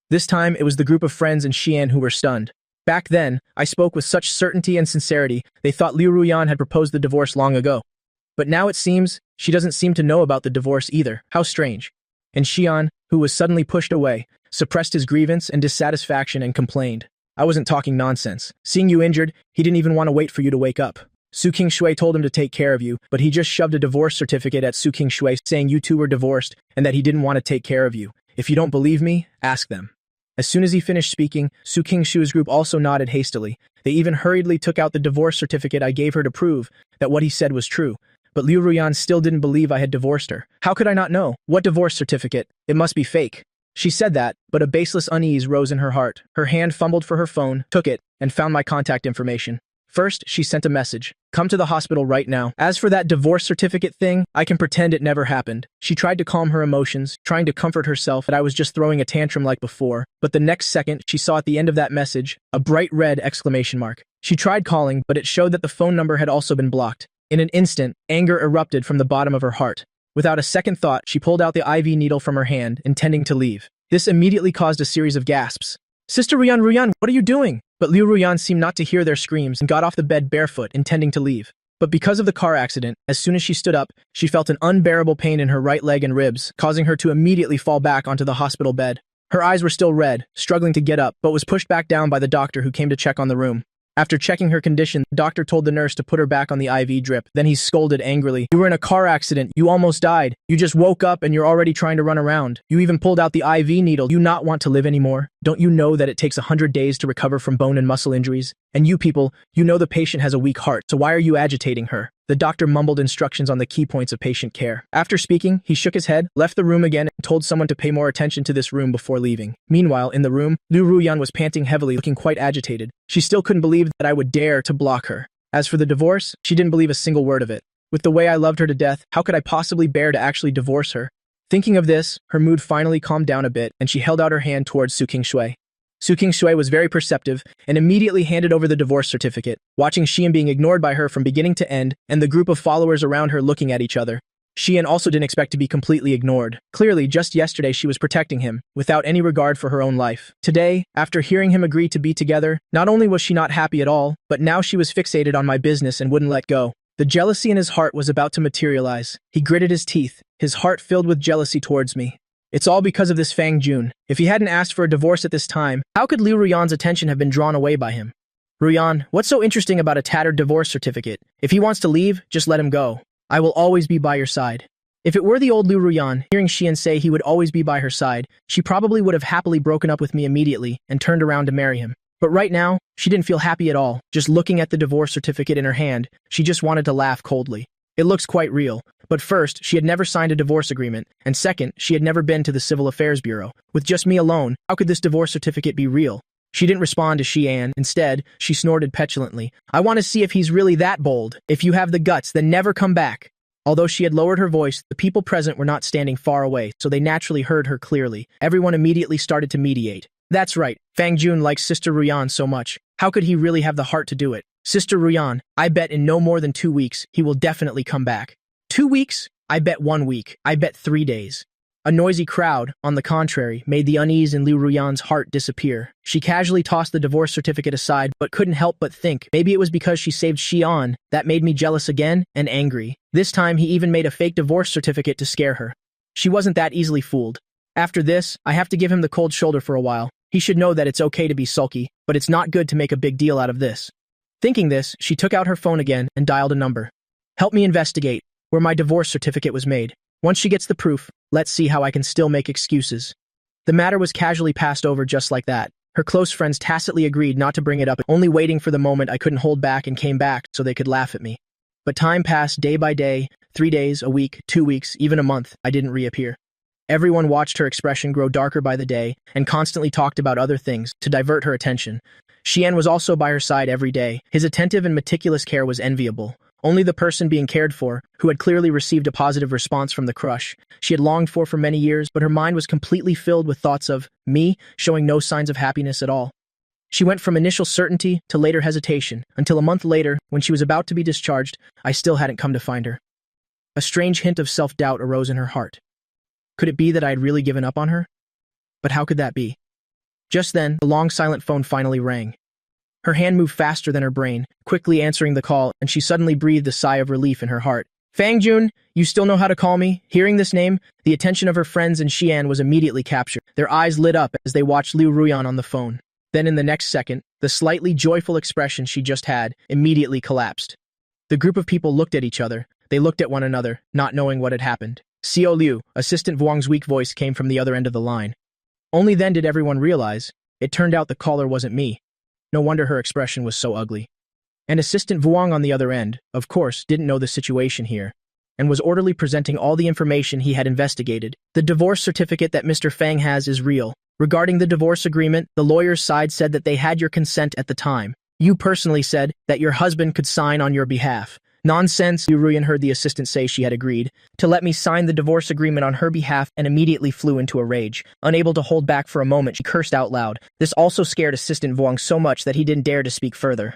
This time, it was the group of friends and Xian who were stunned. Back then, I spoke with such certainty and sincerity, they thought Liu Ruyan had proposed the divorce long ago. But now it seems, she doesn't seem to know about the divorce either. How strange. And Xian, who was suddenly pushed away, suppressed his grievance and dissatisfaction and complained. I wasn't talking nonsense. Seeing you injured, he didn't even want to wait for you to wake up. Su Qingshui told him to take care of you, but he just shoved a divorce certificate at Su Qingshui saying you two were divorced and that he didn't want to take care of you. If you don't believe me, ask them. As soon as he finished speaking, Su Qingshui's group also nodded hastily. They even hurriedly took out the divorce certificate I gave her to prove that what he said was true. But Liu Ruyan still didn't believe I had divorced her. How could I not know? What divorce certificate? It must be fake. She said that, but a baseless unease rose in her heart. Her hand fumbled for her phone, took it, and found my contact information. First, she sent a message. Come to the hospital right now. As for that divorce certificate thing, I can pretend it never happened. She tried to calm her emotions, trying to comfort herself that I was just throwing a tantrum like before. But the next second, she saw at the end of that message a bright red exclamation mark. She tried calling, but it showed that the phone number had also been blocked. In an instant, anger erupted from the bottom of her heart. Without a second thought, she pulled out the IV needle from her hand, intending to leave. This immediately caused a series of gasps. Sister Ruyan, what are you doing? But Liu Ruyan seemed not to hear their screams and got off the bed barefoot, intending to leave. But because of the car accident, as soon as she stood up, she felt an unbearable pain in her right leg and ribs, causing her to immediately fall back onto the hospital bed. Her eyes were still red, struggling to get up, but was pushed back down by the doctor who came to check on the room. After checking her condition, the doctor told the nurse to put her back on the IV drip. Then he scolded angrily. You were in a car accident. You almost died. You just woke up and you're already trying to run around. You even pulled out the IV needle. Do you not want to live anymore? Don't you know that it takes 100 days to recover from bone and muscle injuries? And you people, you know the patient has a weak heart, so why are you agitating her? The doctor mumbled instructions on the key points of patient care. After speaking, he shook his head, left the room again, and told someone to pay more attention to this room before leaving. Meanwhile, in the room, Liu Ruyan was panting heavily, looking quite agitated. She still couldn't believe that I would dare to block her. As for the divorce, she didn't believe a single word of it. With the way I loved her to death, how could I possibly bear to actually divorce her? Thinking of this, her mood finally calmed down a bit, and she held out her hand towards Su Qingshui. Su Qingshui was very perceptive and immediately handed over the divorce certificate, watching Xian being ignored by her from beginning to end and the group of followers around her looking at each other. Xian also didn't expect to be completely ignored. Clearly, just yesterday she was protecting him, without any regard for her own life. Today, after hearing him agree to be together, not only was she not happy at all, but now she was fixated on my business and wouldn't let go. The jealousy in his heart was about to materialize. He gritted his teeth, his heart filled with jealousy towards me. It's all because of this Fang Jun. If he hadn't asked for a divorce at this time, how could Liu Ruyan's attention have been drawn away by him? Ruyan, what's so interesting about a tattered divorce certificate? If he wants to leave, just let him go. I will always be by your side. If it were the old Liu Ruyan, hearing Xian say he would always be by her side, she probably would have happily broken up with me immediately and turned around to marry him. But right now, she didn't feel happy at all. Just looking at the divorce certificate in her hand, she just wanted to laugh coldly. It looks quite real. But first, she had never signed a divorce agreement, and second, she had never been to the Civil Affairs Bureau. With just me alone, how could this divorce certificate be real? She didn't respond to Xian. Instead, she snorted petulantly. I want to see if he's really that bold. If you have the guts, then never come back. Although she had lowered her voice, the people present were not standing far away, so they naturally heard her clearly. Everyone immediately started to mediate. That's right, Fang Jun likes Sister Ruyan so much. How could he really have the heart to do it? Sister Ruyan, I bet in no more than 2 weeks, he will definitely come back. 2 weeks? I bet 1 week. I bet 3 days. A noisy crowd, on the contrary, made the unease in Liu Ruyan's heart disappear. She casually tossed the divorce certificate aside, but couldn't help but think, maybe it was because she saved Xian that made me jealous again and angry. This time he even made a fake divorce certificate to scare her. She wasn't that easily fooled. After this, I have to give him the cold shoulder for a while. He should know that it's okay to be sulky, but it's not good to make a big deal out of this. Thinking this, she took out her phone again and dialed a number. Help me investigate where my divorce certificate was made. Once she gets the proof, let's see how I can still make excuses. The matter was casually passed over just like that. Her close friends tacitly agreed not to bring it up, only waiting for the moment I couldn't hold back and came back so they could laugh at me. But time passed day by day, 3 days, a week, 2 weeks, even a month, I didn't reappear. Everyone watched her expression grow darker by the day and constantly talked about other things to divert her attention. Xian was also by her side every day. His attentive and meticulous care was enviable. Only the person being cared for, who had clearly received a positive response from the crush she had longed for many years, but her mind was completely filled with thoughts of me, showing no signs of happiness at all. She went from initial certainty to later hesitation, until a month later, when she was about to be discharged, I still hadn't come to find her. A strange hint of self-doubt arose in her heart. Could it be that I had really given up on her? But how could that be? Just then, the long silent phone finally rang. Her hand moved faster than her brain, quickly answering the call, and she suddenly breathed a sigh of relief in her heart. Fang Jun, you still know how to call me? Hearing this name, the attention of her friends and Xian was immediately captured. Their eyes lit up as they watched Liu Ruyan on the phone. Then in the next second, the slightly joyful expression she just had immediately collapsed. The group of people looked at each other. They looked at one another, not knowing what had happened. Xiao Liu, Assistant Vuong's weak voice came from the other end of the line. Only then did everyone realize, it turned out the caller wasn't me. No wonder her expression was so ugly. And Assistant Vuong on the other end, of course, didn't know the situation here, and was orderly presenting all the information he had investigated. The divorce certificate that Mr. Fang has is real. Regarding the divorce agreement, the lawyer's side said that they had your consent at the time. You personally said that your husband could sign on your behalf. Nonsense, Liu Ruyan heard the assistant say she had agreed to let me sign the divorce agreement on her behalf and immediately flew into a rage. Unable to hold back for a moment, she cursed out loud. This also scared Assistant Vuong so much that he didn't dare to speak further.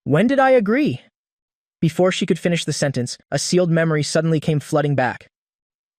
When did I agree? Before she could finish the sentence, a sealed memory suddenly came flooding back.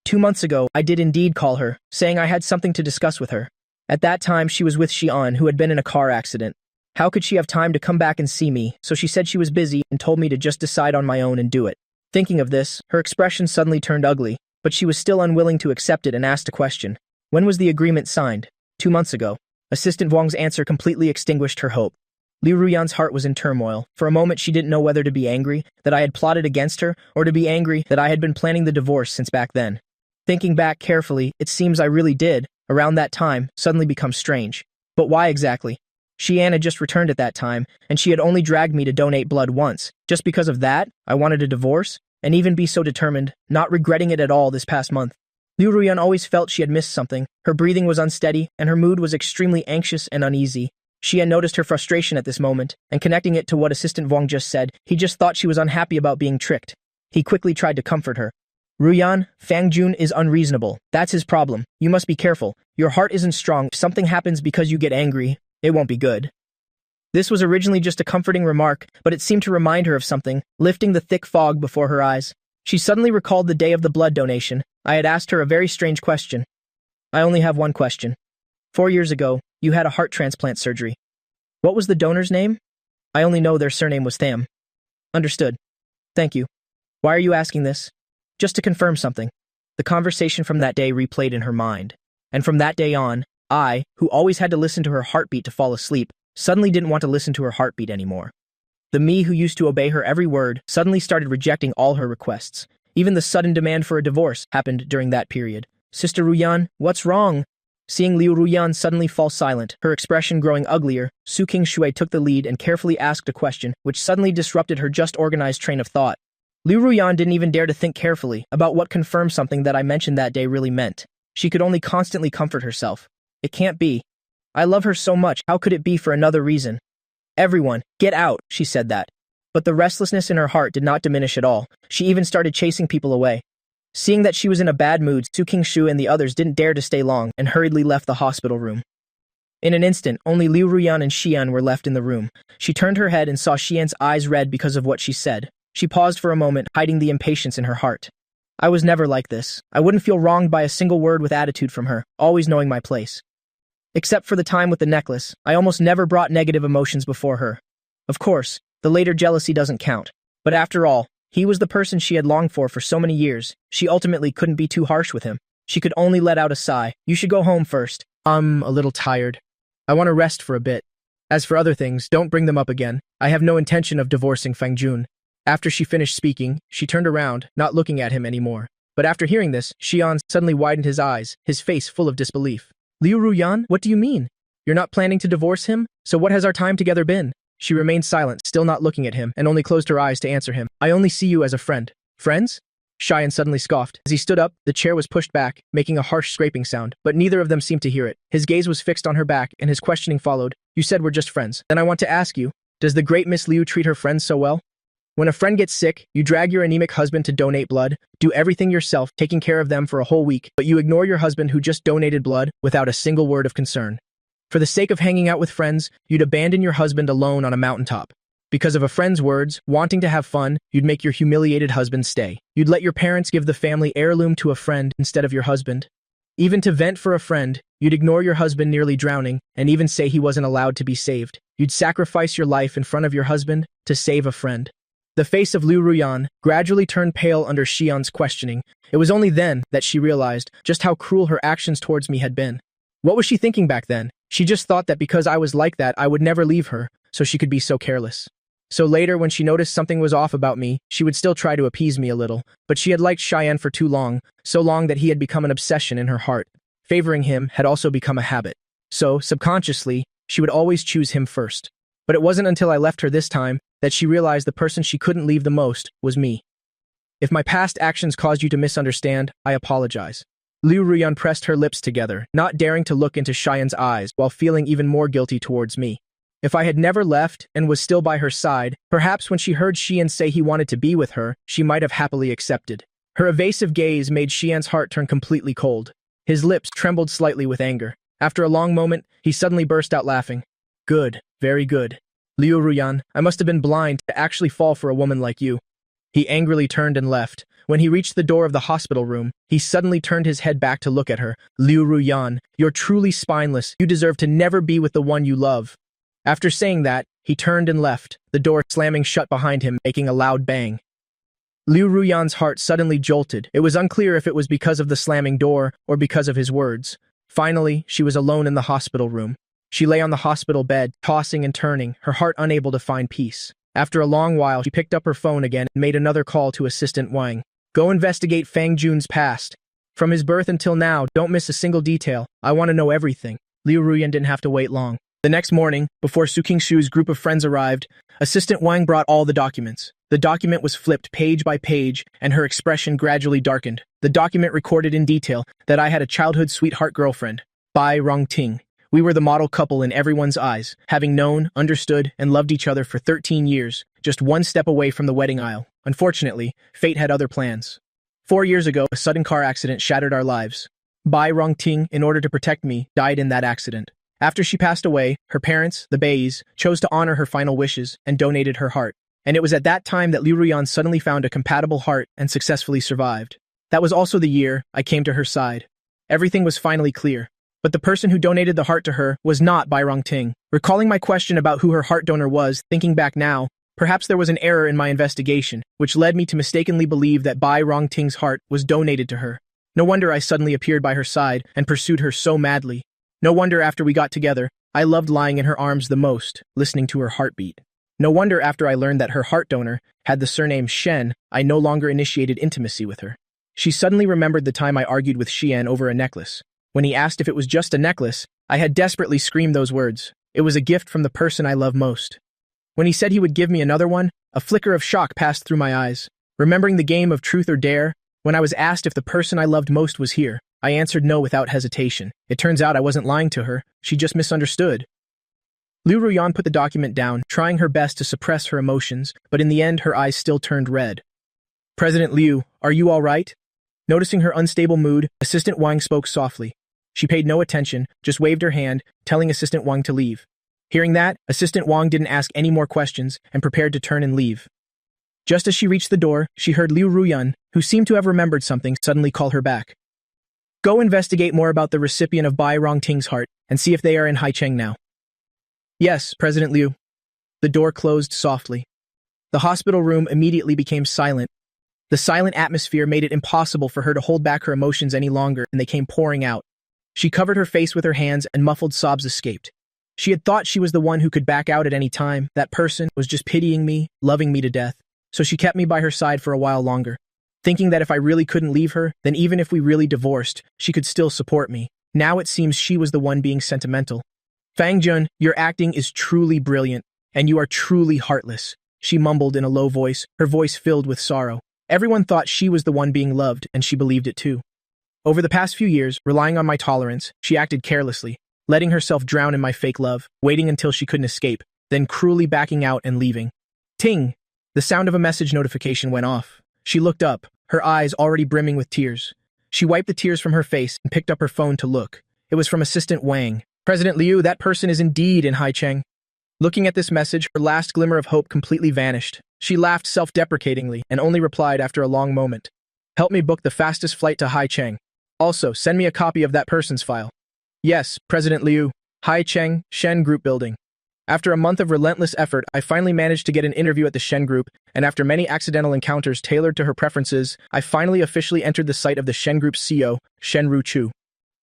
2 months ago, I did indeed call her, saying I had something to discuss with her. At that time, she was with Xian, who had been in a car accident. How could she have time to come back and see me? So she said she was busy and told me to just decide on my own and do it. Thinking of this, her expression suddenly turned ugly, but she was still unwilling to accept it and asked a question. When was the agreement signed? 2 months ago. Assistant Vuong's answer completely extinguished her hope. Liu Ruyan's heart was in turmoil. For a moment she didn't know whether to be angry that I had plotted against her or to be angry that I had been planning the divorce since back then. Thinking back carefully, it seems I really did, around that time, suddenly become strange. But why exactly? Xian had just returned at that time, and she had only dragged me to donate blood once. Just because of that, I wanted a divorce, and even be so determined, not regretting it at all this past month. Liu Ruyan always felt she had missed something. Her breathing was unsteady, and her mood was extremely anxious and uneasy. Xian noticed her frustration at this moment, and connecting it to what Assistant Vuong just said, he just thought she was unhappy about being tricked. He quickly tried to comfort her. Ruyan, Fang Jun is unreasonable. That's his problem. You must be careful. Your heart isn't strong. If something happens because you get angry, it won't be good. This was originally just a comforting remark, but it seemed to remind her of something, lifting the thick fog before her eyes. She suddenly recalled the day of the blood donation. I had asked her a very strange question. I only have one question. 4 years ago, you had a heart transplant surgery. What was the donor's name? I only know their surname was Tham. Understood. Thank you. Why are you asking this? Just to confirm something. The conversation from that day replayed in her mind. And from that day on, I, who always had to listen to her heartbeat to fall asleep, suddenly didn't want to listen to her heartbeat anymore. The me who used to obey her every word suddenly started rejecting all her requests. Even the sudden demand for a divorce happened during that period. Sister Ruyan, what's wrong? Seeing Liu Ruyan suddenly fall silent, her expression growing uglier, Su Qingshui took the lead and carefully asked a question, which suddenly disrupted her just organized train of thought. Liu Ruyan didn't even dare to think carefully about what confirmed something that I mentioned that day really meant. She could only constantly comfort herself. It can't be. I love her so much, how could it be for another reason? Everyone, get out, she said that. But the restlessness in her heart did not diminish at all. She even started chasing people away. Seeing that she was in a bad mood, Su Qingshui and the others didn't dare to stay long and hurriedly left the hospital room. In an instant, only Liu Ruyan and Xian were left in the room. She turned her head and saw Xian's eyes red because of what she said. She paused for a moment, hiding the impatience in her heart. I was never like this. I wouldn't feel wronged by a single word with attitude from her, always knowing my place. Except for the time with the necklace, I almost never brought negative emotions before her. Of course, the later jealousy doesn't count. But after all, he was the person she had longed for so many years. She ultimately couldn't be too harsh with him. She could only let out a sigh. You should go home first. I'm a little tired. I want to rest for a bit. As for other things, don't bring them up again. I have no intention of divorcing Fang Jun. After she finished speaking, she turned around, not looking at him anymore. But after hearing this, Xian suddenly widened his eyes, his face full of disbelief. Liu Ruyan, what do you mean? You're not planning to divorce him? So what has our time together been? She remained silent, still not looking at him, and only closed her eyes to answer him. I only see you as a friend. Friends? Xian suddenly scoffed. As he stood up, the chair was pushed back, making a harsh scraping sound, but neither of them seemed to hear it. His gaze was fixed on her back, and his questioning followed. You said we're just friends. Then I want to ask you, does the great Miss Liu treat her friends so well? When a friend gets sick, you drag your anemic husband to donate blood, do everything yourself, taking care of them for a whole week, but you ignore your husband who just donated blood without a single word of concern. For the sake of hanging out with friends, you'd abandon your husband alone on a mountaintop. Because of a friend's words, wanting to have fun, you'd make your humiliated husband stay. You'd let your parents give the family heirloom to a friend instead of your husband. Even to vent for a friend, you'd ignore your husband nearly drowning and even say he wasn't allowed to be saved. You'd sacrifice your life in front of your husband to save a friend. The face of Liu Ruyan gradually turned pale under Xian's questioning. It was only then that she realized just how cruel her actions towards me had been. What was she thinking back then? She just thought that because I was like that, I would never leave her, so she could be so careless. So later, when she noticed something was off about me, she would still try to appease me a little, but she had liked Xian for too long, so long that he had become an obsession in her heart. Favoring him had also become a habit. So, subconsciously, she would always choose him first. But it wasn't until I left her this time that she realized the person she couldn't leave the most was me. If my past actions caused you to misunderstand, I apologize. Liu Ruyan pressed her lips together, not daring to look into Xian's eyes while feeling even more guilty towards me. If I had never left and was still by her side, perhaps when she heard Xian say he wanted to be with her, she might have happily accepted. Her evasive gaze made Xian's heart turn completely cold. His lips trembled slightly with anger. After a long moment, he suddenly burst out laughing. Good, very good. Liu Ruyan, I must have been blind to actually fall for a woman like you. He angrily turned and left. When he reached the door of the hospital room, he suddenly turned his head back to look at her. Liu Ruyan, you're truly spineless. You deserve to never be with the one you love. After saying that, he turned and left, the door slamming shut behind him, making a loud bang. Liu Ruyan's heart suddenly jolted. It was unclear if it was because of the slamming door or because of his words. Finally, she was alone in the hospital room. She lay on the hospital bed, tossing and turning, her heart unable to find peace. After a long while, she picked up her phone again and made another call to Assistant Wang. Go investigate Fang Jun's past. From his birth until now, don't miss a single detail. I want to know everything. Liu Ruyan didn't have to wait long. The next morning, before Su Qingshu's group of friends arrived, Assistant Wang brought all the documents. The document was flipped page by page, and her expression gradually darkened. The document recorded in detail that I had a childhood sweetheart girlfriend, Bai Rongting. We were the model couple in everyone's eyes, having known, understood, and loved each other for 13 years, just one step away from the wedding aisle. Unfortunately, fate had other plans. 4 years ago, a sudden car accident shattered our lives. Bai Rongting, in order to protect me, died in that accident. After she passed away, her parents, the Beis, chose to honor her final wishes and donated her heart. And it was at that time that Liu Ruyan suddenly found a compatible heart and successfully survived. That was also the year I came to her side. Everything was finally clear. But the person who donated the heart to her was not Bai Rongting. Recalling my question about who her heart donor was, thinking back now, perhaps there was an error in my investigation, which led me to mistakenly believe that Bai Rongting's heart was donated to her. No wonder I suddenly appeared by her side and pursued her so madly. No wonder after we got together, I loved lying in her arms the most, listening to her heartbeat. No wonder after I learned that her heart donor had the surname Shen, I no longer initiated intimacy with her. She suddenly remembered the time I argued with Xian over a necklace. When he asked if it was just a necklace, I had desperately screamed those words. It was a gift from the person I love most. When he said he would give me another one, a flicker of shock passed through my eyes. Remembering the game of truth or dare, when I was asked if the person I loved most was here, I answered no without hesitation. It turns out I wasn't lying to her, she just misunderstood. Liu Ruyan put the document down, trying her best to suppress her emotions, but in the end her eyes still turned red. President Liu, are you all right? Noticing her unstable mood, Assistant Wang spoke softly. She paid no attention, just waved her hand, telling Assistant Wang to leave. Hearing that, Assistant Wang didn't ask any more questions and prepared to turn and leave. Just as she reached the door, she heard Liu Ruyan, who seemed to have remembered something, suddenly call her back. Go investigate more about the recipient of Bai Rongting's heart and see if they are in Haicheng now. Yes, President Liu. The door closed softly. The hospital room immediately became silent. The silent atmosphere made it impossible for her to hold back her emotions any longer, and they came pouring out. She covered her face with her hands and muffled sobs escaped. She had thought she was the one who could back out at any time. That person was just pitying me, loving me to death. So she kept me by her side for a while longer, thinking that if I really couldn't leave her, then even if we really divorced, she could still support me. Now it seems she was the one being sentimental. Fang Jun, your acting is truly brilliant, and you are truly heartless, she mumbled in a low voice, her voice filled with sorrow. Everyone thought she was the one being loved, and she believed it too. Over the past few years, relying on my tolerance, she acted carelessly, letting herself drown in my fake love, waiting until she couldn't escape, then cruelly backing out and leaving. Ting! The sound of a message notification went off. She looked up, her eyes already brimming with tears. She wiped the tears from her face and picked up her phone to look. It was from Assistant Wang. President Liu, that person is indeed in Haicheng. Looking at this message, her last glimmer of hope completely vanished. She laughed self-deprecatingly and only replied after a long moment. Help me book the fastest flight to Haicheng. Also, send me a copy of that person's file. Yes, President Liu. Haicheng, Shen Group Building. After a month of relentless effort, I finally managed to get an interview at the Shen Group, and after many accidental encounters tailored to her preferences, I finally officially entered the site of the Shen Group's CEO, Shen Ruchu.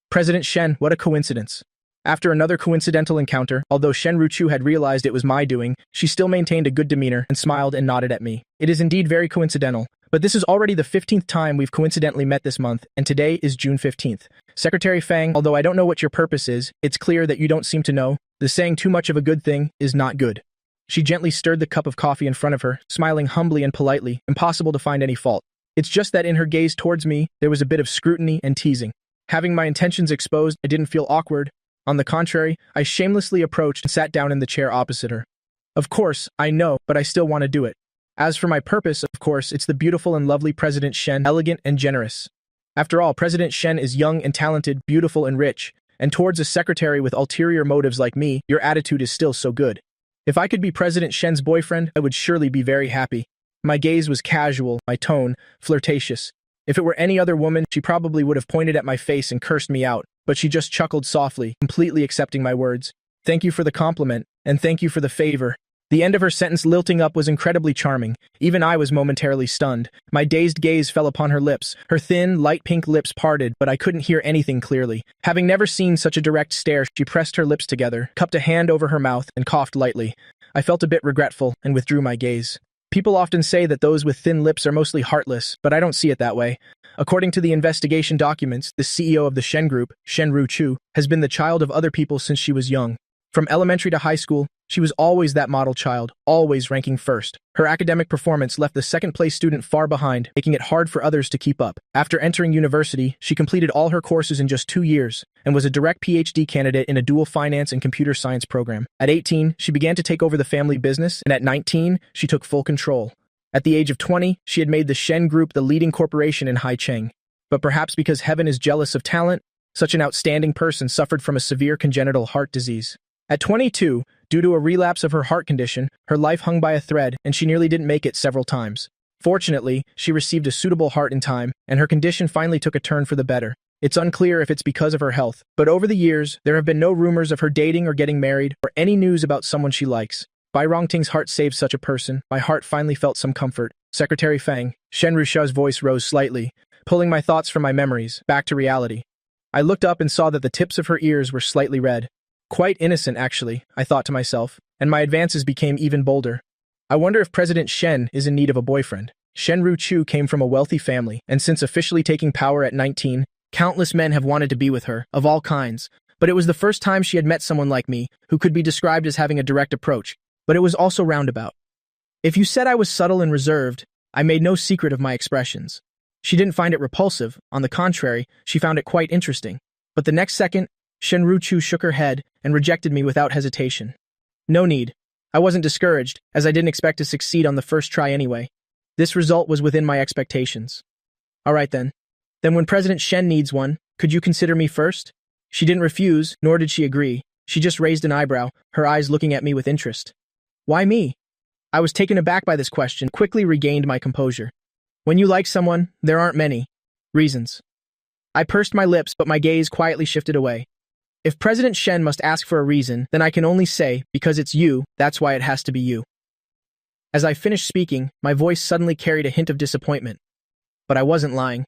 President Shen, what a coincidence. After another coincidental encounter, although Shen Ruchu had realized it was my doing, she still maintained a good demeanor and smiled and nodded at me. It is indeed very coincidental, but this is already the 15th time we've coincidentally met this month, and today is June 15th. Secretary Fang, although I don't know what your purpose is, it's clear that you don't seem to know. The saying too much of a good thing is not good. She gently stirred the cup of coffee in front of her, smiling humbly and politely, impossible to find any fault. It's just that in her gaze towards me, there was a bit of scrutiny and teasing. Having my intentions exposed, I didn't feel awkward. On the contrary, I shamelessly approached and sat down in the chair opposite her. Of course, I know, but I still want to do it. As for my purpose, of course, it's the beautiful and lovely President Shen, elegant and generous. After all, President Shen is young and talented, beautiful and rich, and towards a secretary with ulterior motives like me, your attitude is still so good. If I could be President Shen's boyfriend, I would surely be very happy. My gaze was casual, my tone flirtatious. If it were any other woman, she probably would have pointed at my face and cursed me out, but she just chuckled softly, completely accepting my words. Thank you for the compliment, and thank you for the favor. The end of her sentence lilting up was incredibly charming. Even I was momentarily stunned. My dazed gaze fell upon her lips. Her thin, light pink lips parted, but I couldn't hear anything clearly. Having never seen such a direct stare, she pressed her lips together, cupped a hand over her mouth, and coughed lightly. I felt a bit regretful and withdrew my gaze. People often say that those with thin lips are mostly heartless, but I don't see it that way. According to the investigation documents, the CEO of the Shen Group, Shen Ruchu, has been the child of other people since she was young. From elementary to high school, she was always that model child, always ranking first. Her academic performance left the second-place student far behind, making it hard for others to keep up. After entering university, she completed all her courses in just 2 years and was a direct PhD candidate in a dual finance and computer science program. At 18, she began to take over the family business, and at 19, she took full control. At the age of 20, she had made the Shen Group the leading corporation in Haicheng. But perhaps because heaven is jealous of talent, such an outstanding person suffered from a severe congenital heart disease. At 22, due to a relapse of her heart condition, her life hung by a thread and she nearly didn't make it several times. Fortunately, she received a suitable heart in time, and her condition finally took a turn for the better. It's unclear if it's because of her health, but over the years, there have been no rumors of her dating or getting married, or any news about someone she likes. Bai Rongting's heart saved such a person. My heart finally felt some comfort. Secretary Fang, Shen Rusha's voice rose slightly, pulling my thoughts from my memories, back to reality. I looked up and saw that the tips of her ears were slightly red. Quite innocent, actually, I thought to myself, and my advances became even bolder. I wonder if President Shen is in need of a boyfriend. Shen Ruchu came from a wealthy family, and since officially taking power at 19, countless men have wanted to be with her, of all kinds. But it was the first time she had met someone like me, who could be described as having a direct approach, but it was also roundabout. If you said I was subtle and reserved, I made no secret of my expressions. She didn't find it repulsive. On the contrary, she found it quite interesting. But the next second, Shen Ruchu shook her head and rejected me without hesitation. No need. I wasn't discouraged, as I didn't expect to succeed on the first try anyway. This result was within my expectations. All right then. Then when President Shen needs one, could you consider me first? She didn't refuse, nor did she agree. She just raised an eyebrow, her eyes looking at me with interest. Why me? I was taken aback by this question, quickly regained my composure. When you like someone, there aren't many reasons. I pursed my lips, but my gaze quietly shifted away. If President Shen must ask for a reason, then I can only say, because it's you, that's why it has to be you. As I finished speaking, my voice suddenly carried a hint of disappointment. But I wasn't lying.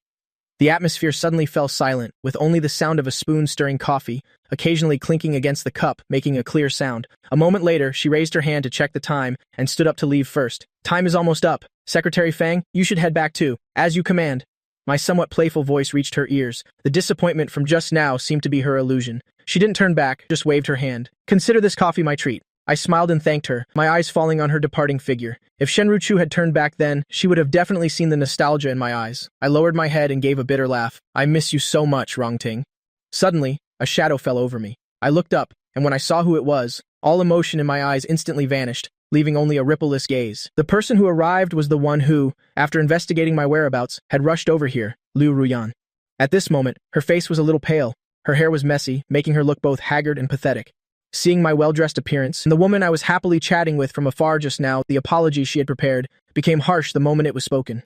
The atmosphere suddenly fell silent, with only the sound of a spoon stirring coffee, occasionally clinking against the cup, making a clear sound. A moment later, she raised her hand to check the time and stood up to leave first. Time is almost up. Secretary Fang, you should head back too. As you command. My somewhat playful voice reached her ears. The disappointment from just now seemed to be her illusion. She didn't turn back, just waved her hand. Consider this coffee my treat. I smiled and thanked her, my eyes falling on her departing figure. If Shen Ruchu had turned back then, she would have definitely seen the nostalgia in my eyes. I lowered my head and gave a bitter laugh. I miss you so much, Rongting. Suddenly, a shadow fell over me. I looked up, and when I saw who it was, all emotion in my eyes instantly vanished, leaving only a rippleless gaze. The person who arrived was the one who, after investigating my whereabouts, had rushed over here, Liu Ruyan. At this moment, her face was a little pale. Her hair was messy, making her look both haggard and pathetic. Seeing my well-dressed appearance, and the woman I was happily chatting with from afar just now, the apology she had prepared, became harsh the moment it was spoken.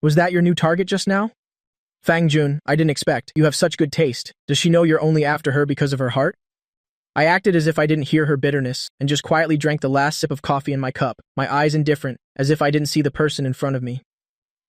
Was that your new target just now? Fang Jun, I didn't expect. You have such good taste. Does she know you're only after her because of her heart? I acted as if I didn't hear her bitterness, and just quietly drank the last sip of coffee in my cup, my eyes indifferent, as if I didn't see the person in front of me.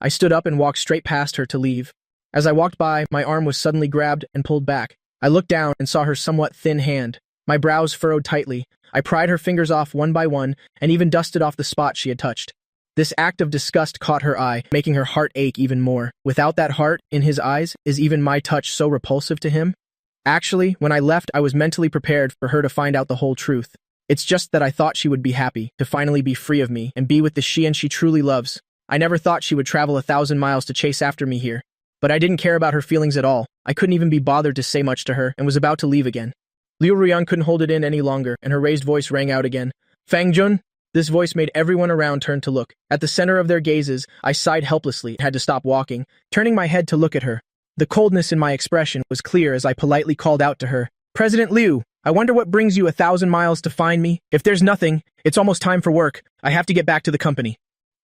I stood up and walked straight past her to leave. As I walked by, my arm was suddenly grabbed and pulled back. I looked down and saw her somewhat thin hand. My brows furrowed tightly. I pried her fingers off one by one and even dusted off the spot she had touched. This act of disgust caught her eye, making her heart ache even more. Without that heart, in his eyes, is even my touch so repulsive to him? Actually, when I left, I was mentally prepared for her to find out the whole truth. It's just that I thought she would be happy to finally be free of me and be with the Xian she truly loves. I never thought she would travel 1,000 miles to chase after me here. But I didn't care about her feelings at all. I couldn't even be bothered to say much to her and was about to leave again. Liu Ruyan couldn't hold it in any longer, and her raised voice rang out again. Fang Jun? This voice made everyone around turn to look. At the center of their gazes, I sighed helplessly and had to stop walking, turning my head to look at her. The coldness in my expression was clear as I politely called out to her. President Liu, I wonder what brings you 1,000 miles to find me? If there's nothing, it's almost time for work. I have to get back to the company.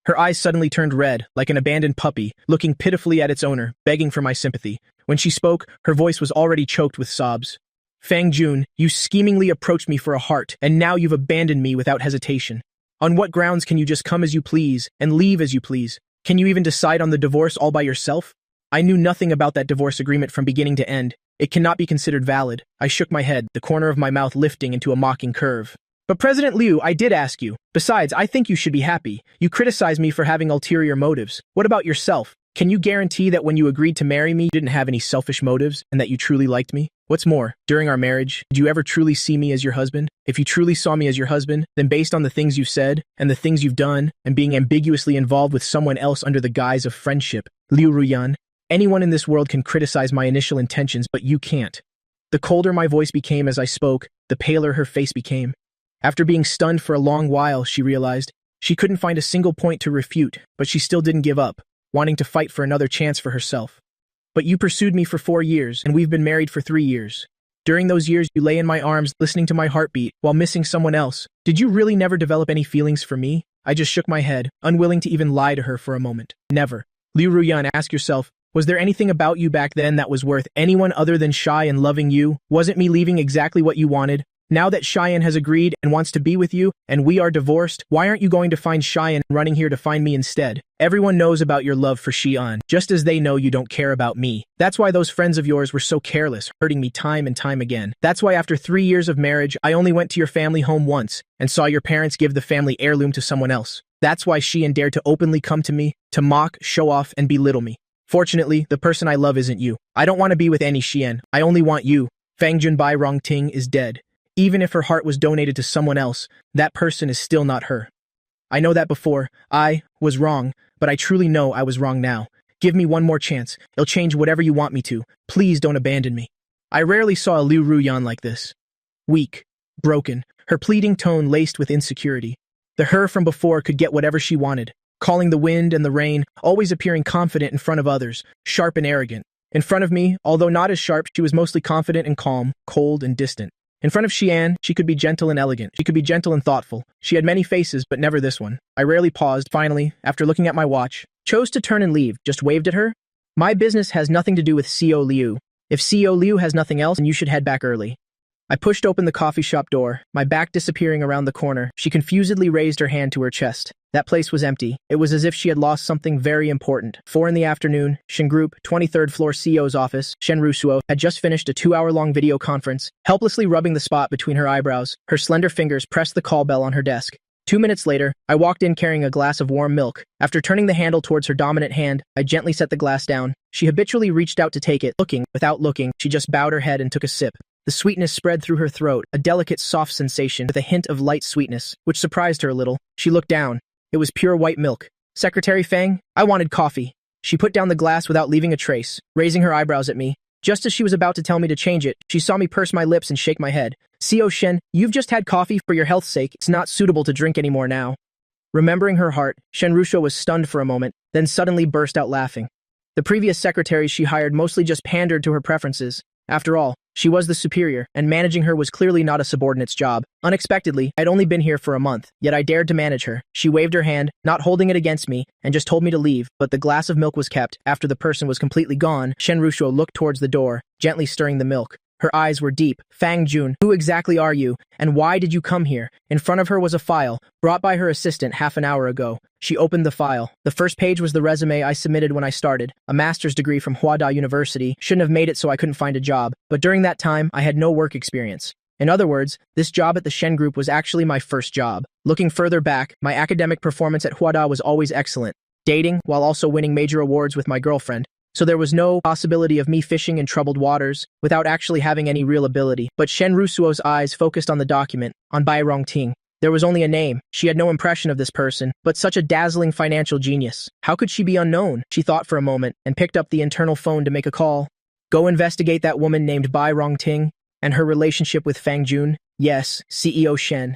Her eyes suddenly turned red, like an abandoned puppy, looking pitifully at its owner, begging for my sympathy. When she spoke, her voice was already choked with sobs. Fang Jun, you schemingly approached me for a heart, and now you've abandoned me without hesitation. On what grounds can you just come as you please and leave as you please? Can you even decide on the divorce all by yourself? I knew nothing about that divorce agreement from beginning to end. It cannot be considered valid. I shook my head, the corner of my mouth lifting into a mocking curve. But President Liu, I did ask you. Besides, I think you should be happy. You criticize me for having ulterior motives. What about yourself? Can you guarantee that when you agreed to marry me, you didn't have any selfish motives and that you truly liked me? What's more, during our marriage, did you ever truly see me as your husband? If you truly saw me as your husband, then based on the things you've said and the things you've done and being ambiguously involved with someone else under the guise of friendship, Liu Ruyan, anyone in this world can criticize my initial intentions, but you can't. The colder my voice became as I spoke, the paler her face became. After being stunned for a long while, she realized she couldn't find a single point to refute, but she still didn't give up, wanting to fight for another chance for herself. But you pursued me for 4 years, and we've been married for 3 years. During those years, you lay in my arms, listening to my heartbeat, while missing someone else. Did you really never develop any feelings for me? I just shook my head, unwilling to even lie to her for a moment. Never. Liu Ruyan, ask yourself, was there anything about you back then that was worth anyone other than Cheyenne loving you? Wasn't me leaving exactly what you wanted? Now that Cheyenne has agreed and wants to be with you, and we are divorced, why aren't you going to find Cheyenne and running here to find me instead? Everyone knows about your love for Xi'an, just as they know you don't care about me. That's why those friends of yours were so careless, hurting me time and time again. That's why after 3 years of marriage, I only went to your family home once, and saw your parents give the family heirloom to someone else. That's why Xi'an dared to openly come to me, to mock, show off, and belittle me. Fortunately, the person I love isn't you. I don't want to be with any Xi'an. I only want you. Fang Junbai Rongting is dead. Even if her heart was donated to someone else, that person is still not her. I know that before. I was wrong, but I truly know I was wrong now. Give me one more chance. It'll change whatever you want me to. Please don't abandon me. I rarely saw a Liu Ruyan like this. Weak, broken, her pleading tone laced with insecurity. The her from before could get whatever she wanted, calling the wind and the rain, always appearing confident in front of others, sharp and arrogant. In front of me, although not as sharp, she was mostly confident and calm, cold and distant. In front of Xi'an, she could be gentle and elegant. She could be gentle and thoughtful. She had many faces, but never this one. I rarely paused. Finally, after looking at my watch, chose to turn and leave, just waved at her. My business has nothing to do with CEO Liu. If CEO Liu has nothing else, then you should head back early. I pushed open the coffee shop door, my back disappearing around the corner. She confusedly raised her hand to her chest. That place was empty. It was as if she had lost something very important. 4 in the afternoon, Shen Group, 23rd floor CEO's office, Shen Rusuo, had just finished a 2-hour-long video conference. Helplessly rubbing the spot between her eyebrows, her slender fingers pressed the call bell on her desk. 2 minutes later, I walked in carrying a glass of warm milk. After turning the handle towards her dominant hand, I gently set the glass down. She habitually reached out to take it. Without looking, she just bowed her head and took a sip. The sweetness spread through her throat, a delicate, soft sensation with a hint of light sweetness, which surprised her a little. She looked down. It was pure white milk. Secretary Fang, I wanted coffee. She put down the glass without leaving a trace, raising her eyebrows at me. Just as she was about to tell me to change it, she saw me purse my lips and shake my head. CEO Shen, you've just had coffee. For your health's sake, it's not suitable to drink anymore now. Remembering her heart, Shen Rusho was stunned for a moment, then suddenly burst out laughing. The previous secretaries she hired mostly just pandered to her preferences. After all, she was the superior, and managing her was clearly not a subordinate's job. Unexpectedly, I'd only been here for a month, yet I dared to manage her. She waved her hand, not holding it against me, and just told me to leave, but the glass of milk was kept. After the person was completely gone, Shen Rusho looked towards the door, gently stirring the milk. Her eyes were deep. Fang Jun, who exactly are you, and why did you come here? In front of her was a file, brought by her assistant half an hour ago. She opened the file. The first page was the resume I submitted when I started. A master's degree from Huada University. Shouldn't have made it so I couldn't find a job, but during that time, I had no work experience. In other words, this job at the Shen Group was actually my first job. Looking further back, my academic performance at Huada was always excellent. Dating, while also winning major awards with my girlfriend. So there was no possibility of me fishing in troubled waters without actually having any real ability. But Shen Rusuo's eyes focused on the document, on Bai Rongting. There was only a name. She had no impression of this person, but such a dazzling financial genius. How could she be unknown? She thought for a moment and picked up the internal phone to make a call. Go investigate that woman named Bai Rongting. And her relationship with Fang Jun? Yes, CEO Shen.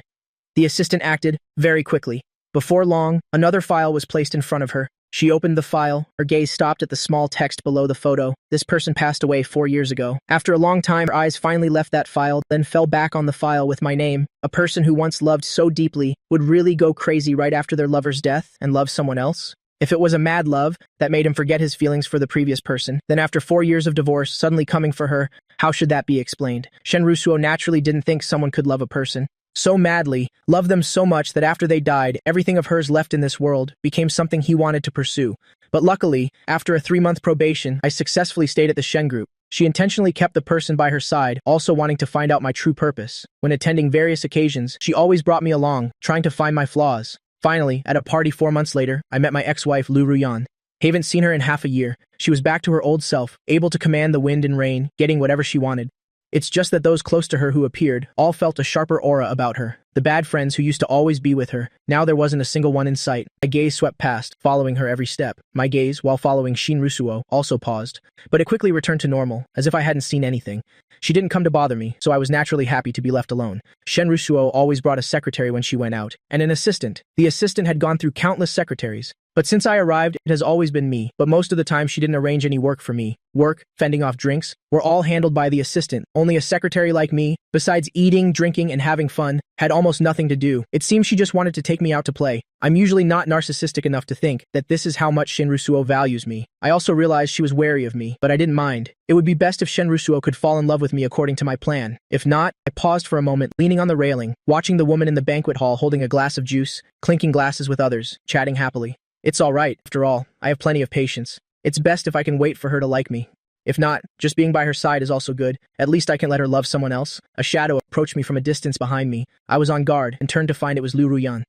The assistant acted very quickly. Before long, another file was placed in front of her. She opened the file. Her gaze stopped at the small text below the photo. This person passed away 4 years ago. After a long time, her eyes finally left that file, then fell back on the file with my name. A person who once loved so deeply would really go crazy right after their lover's death and love someone else? If it was a mad love that made him forget his feelings for the previous person, then after 4 years of divorce, suddenly coming for her, how should that be explained? Shen Rusuo naturally didn't think someone could love a person so madly, loved them so much that after they died, everything of hers left in this world became something he wanted to pursue. But luckily, after a 3-month probation, I successfully stayed at the Shen Group. She intentionally kept the person by her side, also wanting to find out my true purpose. When attending various occasions, she always brought me along, trying to find my flaws. Finally, at a party 4 months later, I met my ex-wife Lu Ruyan. Haven't seen her in half a year. She was back to her old self, able to command the wind and rain, getting whatever she wanted. It's just that those close to her who appeared all felt a sharper aura about her. The bad friends who used to always be with her, now there wasn't a single one in sight. My gaze swept past, following her every step. My gaze, while following Shin Rusuo, also paused. But it quickly returned to normal, as if I hadn't seen anything. She didn't come to bother me, so I was naturally happy to be left alone. Shen Rusuo always brought a secretary when she went out, and an assistant. The assistant had gone through countless secretaries. But since I arrived, it has always been me, but most of the time she didn't arrange any work for me. Work, fending off drinks, were all handled by the assistant. Only a secretary like me, besides eating, drinking, and having fun, had almost nothing to do. It seems she just wanted to take me out to play. I'm usually not narcissistic enough to think that this is how much Shin Rusuo values me. I also realized she was wary of me, but I didn't mind. It would be best if Shin Rusuo could fall in love with me according to my plan. If not, I paused for a moment, leaning on the railing, watching the woman in the banquet hall holding a glass of juice, clinking glasses with others, chatting happily. It's all right, after all, I have plenty of patience. It's best if I can wait for her to like me. If not, just being by her side is also good. At least I can let her love someone else. A shadow approached me from a distance behind me. I was on guard and turned to find it was Lu Ruyan.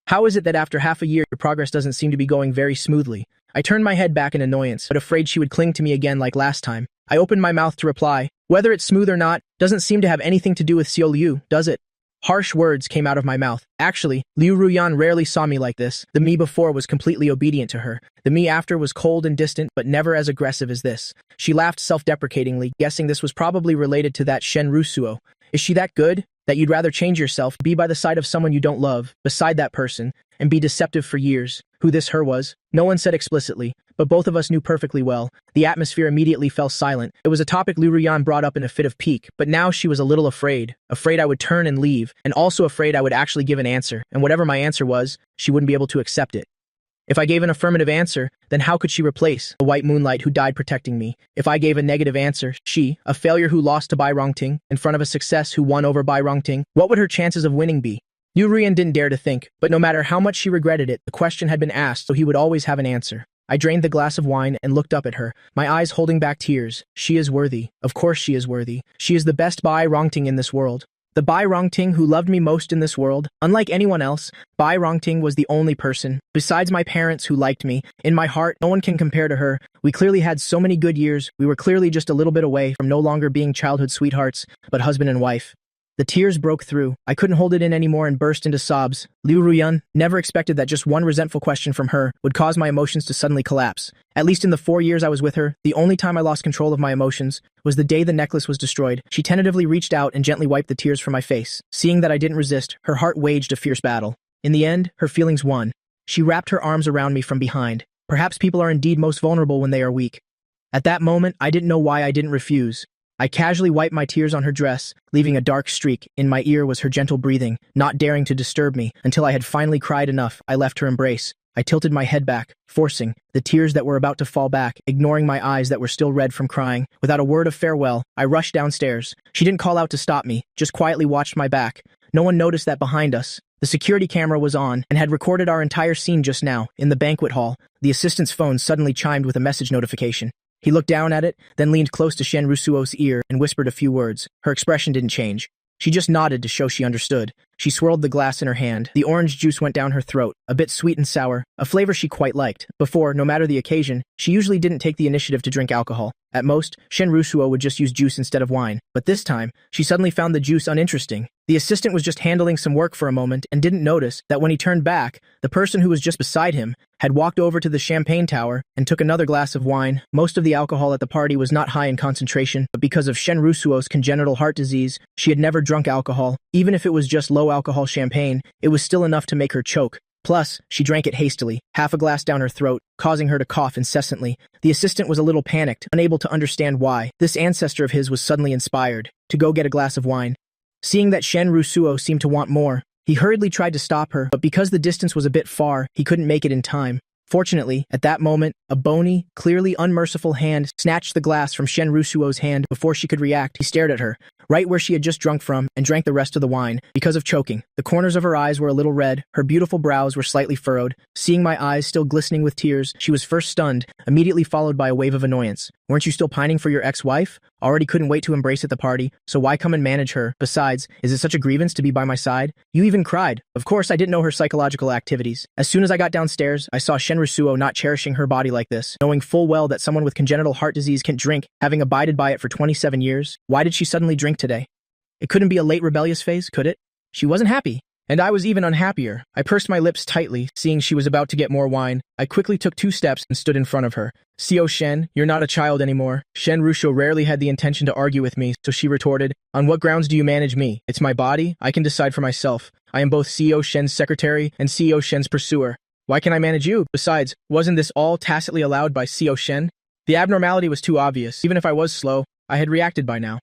How is it that after half a year, your progress doesn't seem to be going very smoothly? I turned my head back in annoyance, but afraid she would cling to me again like last time. I opened my mouth to reply. Whether it's smooth or not, doesn't seem to have anything to do with Xiao Liu, does it? Harsh words came out of my mouth. Actually, Liu Ruyan rarely saw me like this. The me before was completely obedient to her. The me after was cold and distant, but never as aggressive as this. She laughed self-deprecatingly, guessing this was probably related to that Shen Rusuo. Is she that good? That you'd rather change yourself, be by the side of someone you don't love, beside that person, and be deceptive for years? Who this her was? No one said explicitly, but both of us knew perfectly well. The atmosphere immediately fell silent. It was a topic Lu Ruyan brought up in a fit of pique, but now she was a little afraid. Afraid I would turn and leave, and also afraid I would actually give an answer, and whatever my answer was, she wouldn't be able to accept it. If I gave an affirmative answer, then how could she replace the white moonlight who died protecting me? If I gave a negative answer, she, a failure who lost to Bai Rongting, in front of a success who won over Bai Rongting, what would her chances of winning be? Liu Ruyan didn't dare to think, but no matter how much she regretted it, the question had been asked, so he would always have an answer. I drained the glass of wine and looked up at her, my eyes holding back tears. She is worthy. Of course she is worthy. She is the best Bai Rongting in this world. The Bai Rongting who loved me most in this world. Unlike anyone else, Bai Rongting was the only person, besides my parents, who liked me. In my heart, no one can compare to her. We clearly had so many good years. We were clearly just a little bit away from no longer being childhood sweethearts, but husband and wife. The tears broke through. I couldn't hold it in anymore and burst into sobs. Liu Ruyan never expected that just one resentful question from her would cause my emotions to suddenly collapse. At least in the 4 years I was with her, the only time I lost control of my emotions was the day the necklace was destroyed. She tentatively reached out and gently wiped the tears from my face. Seeing that I didn't resist, her heart waged a fierce battle. In the end, her feelings won. She wrapped her arms around me from behind. Perhaps people are indeed most vulnerable when they are weak. At that moment, I didn't know why I didn't refuse. I casually wiped my tears on her dress, leaving a dark streak. In my ear was her gentle breathing, not daring to disturb me. Until I had finally cried enough, I left her embrace. I tilted my head back, forcing the tears that were about to fall back, ignoring my eyes that were still red from crying. Without a word of farewell, I rushed downstairs. She didn't call out to stop me, just quietly watched my back. No one noticed that behind us, the security camera was on and had recorded our entire scene just now. In the banquet hall, the assistant's phone suddenly chimed with a message notification. He looked down at it, then leaned close to Shen Rusuo's ear and whispered a few words. Her expression didn't change. She just nodded to show she understood. She swirled the glass in her hand. The orange juice went down her throat, a bit sweet and sour, a flavor she quite liked. Before, no matter the occasion, she usually didn't take the initiative to drink alcohol. At most, Shen Rusuo would just use juice instead of wine. But this time, she suddenly found the juice uninteresting. The assistant was just handling some work for a moment and didn't notice that when he turned back, the person who was just beside him had walked over to the champagne tower and took another glass of wine. Most of the alcohol at the party was not high in concentration, but because of Shen Rusuo's congenital heart disease, she had never drunk alcohol. Even if it was just low-alcohol champagne, it was still enough to make her choke. Plus, she drank it hastily, half a glass down her throat, causing her to cough incessantly. The assistant was a little panicked, unable to understand why. This ancestor of his was suddenly inspired to go get a glass of wine. Seeing that Shen Rusuo seemed to want more, he hurriedly tried to stop her, but because the distance was a bit far, he couldn't make it in time. Fortunately, at that moment, a bony, clearly unmerciful hand snatched the glass from Shen Rusuo's hand. Before she could react, he stared at her, right where she had just drunk from, and drank the rest of the wine. Because of choking, the corners of her eyes were a little red, her beautiful brows were slightly furrowed. Seeing my eyes still glistening with tears, she was first stunned, immediately followed by a wave of annoyance. Weren't you still pining for your ex-wife? Already couldn't wait to embrace at the party, so why come and manage her? Besides, is it such a grievance to be by my side? You even cried. Of course, I didn't know her psychological activities. As soon as I got downstairs, I saw Shen Rusuo not cherishing her body like this, knowing full well that someone with congenital heart disease can't drink, having abided by it for 27 years. Why did she suddenly drink today? It couldn't be a late rebellious phase, could it? She wasn't happy. And I was even unhappier. I pursed my lips tightly, seeing she was about to get more wine. I quickly took 2 steps and stood in front of her. Xiao Shen, you're not a child anymore. Shen Rusuo rarely had the intention to argue with me, so she retorted, on what grounds do you manage me? It's my body, I can decide for myself. I am both Xiao Shen's secretary and Xiao Shen's pursuer. Why can I manage you? Besides, wasn't this all tacitly allowed by Xiao Shen? The abnormality was too obvious. Even if I was slow, I had reacted by now.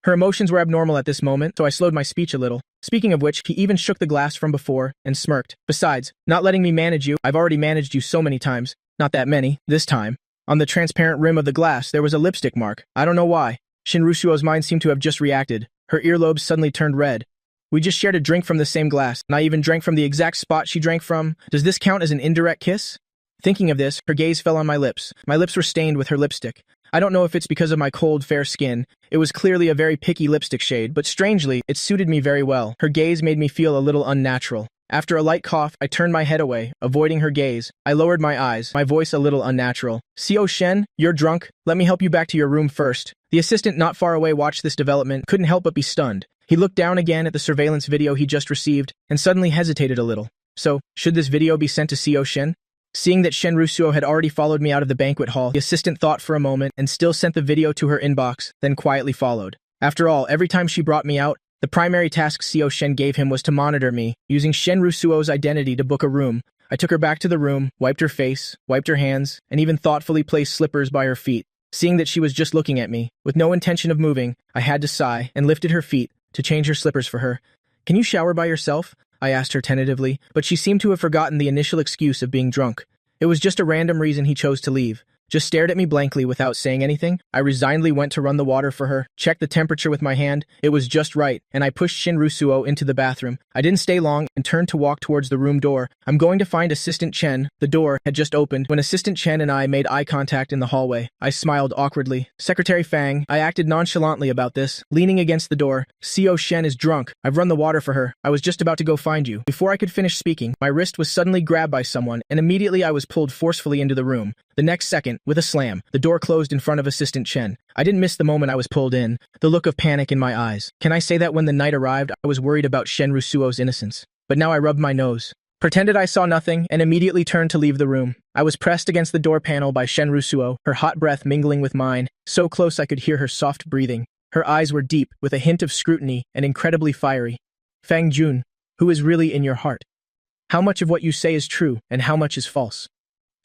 Her emotions were abnormal at this moment, so I slowed my speech a little. Speaking of which, he even shook the glass from before and smirked. Besides, not letting me manage you, I've already managed you so many times. Not that many, this time. On the transparent rim of the glass, there was a lipstick mark. I don't know why. Shen Rusuo's mind seemed to have just reacted. Her earlobes suddenly turned red. We just shared a drink from the same glass, and I even drank from the exact spot she drank from. Does this count as an indirect kiss? Thinking of this, her gaze fell on my lips. My lips were stained with her lipstick. I don't know if it's because of my cold, fair skin. It was clearly a very picky lipstick shade, but strangely, it suited me very well. Her gaze made me feel a little unnatural. After a light cough, I turned my head away, avoiding her gaze. I lowered my eyes, my voice a little unnatural. Xiao Shen, you're drunk. Let me help you back to your room first. The assistant not far away watched this development, couldn't help but be stunned. He looked down again at the surveillance video he just received, and suddenly hesitated a little. So, should this video be sent to Xiao Shen? Seeing that Shen Rusuo had already followed me out of the banquet hall, the assistant thought for a moment and still sent the video to her inbox, then quietly followed. After all, every time she brought me out, the primary task Xiao Shen gave him was to monitor me, using Shen Rusuo's identity to book a room. I took her back to the room, wiped her face, wiped her hands, and even thoughtfully placed slippers by her feet. Seeing that she was just looking at me, with no intention of moving, I had to sigh and lifted her feet to change her slippers for her. Can you shower by yourself? I asked her tentatively, but she seemed to have forgotten the initial excuse of being drunk. It was just a random reason he chose to leave. Just stared at me blankly without saying anything. I resignedly went to run the water for her, checked the temperature with my hand. It was just right, and I pushed Shen Rusuo into the bathroom. I didn't stay long and turned to walk towards the room door. I'm going to find Assistant Chen. The door had just opened when Assistant Chen and I made eye contact in the hallway. I smiled awkwardly. Secretary Fang, I acted nonchalantly about this, leaning against the door. Xiao Shen is drunk. I've run the water for her. I was just about to go find you. Before I could finish speaking, my wrist was suddenly grabbed by someone, and immediately I was pulled forcefully into the room. The next second, with a slam, the door closed in front of Assistant Chen. I didn't miss the moment I was pulled in, the look of panic in my eyes. Can I say that when the night arrived, I was worried about Shen Rusuo's innocence? But now I rubbed my nose, pretended I saw nothing, and immediately turned to leave the room. I was pressed against the door panel by Shen Rusuo, her hot breath mingling with mine, so close I could hear her soft breathing. Her eyes were deep, with a hint of scrutiny, and incredibly fiery. Fang Jun, who is really in your heart? How much of what you say is true, and how much is false?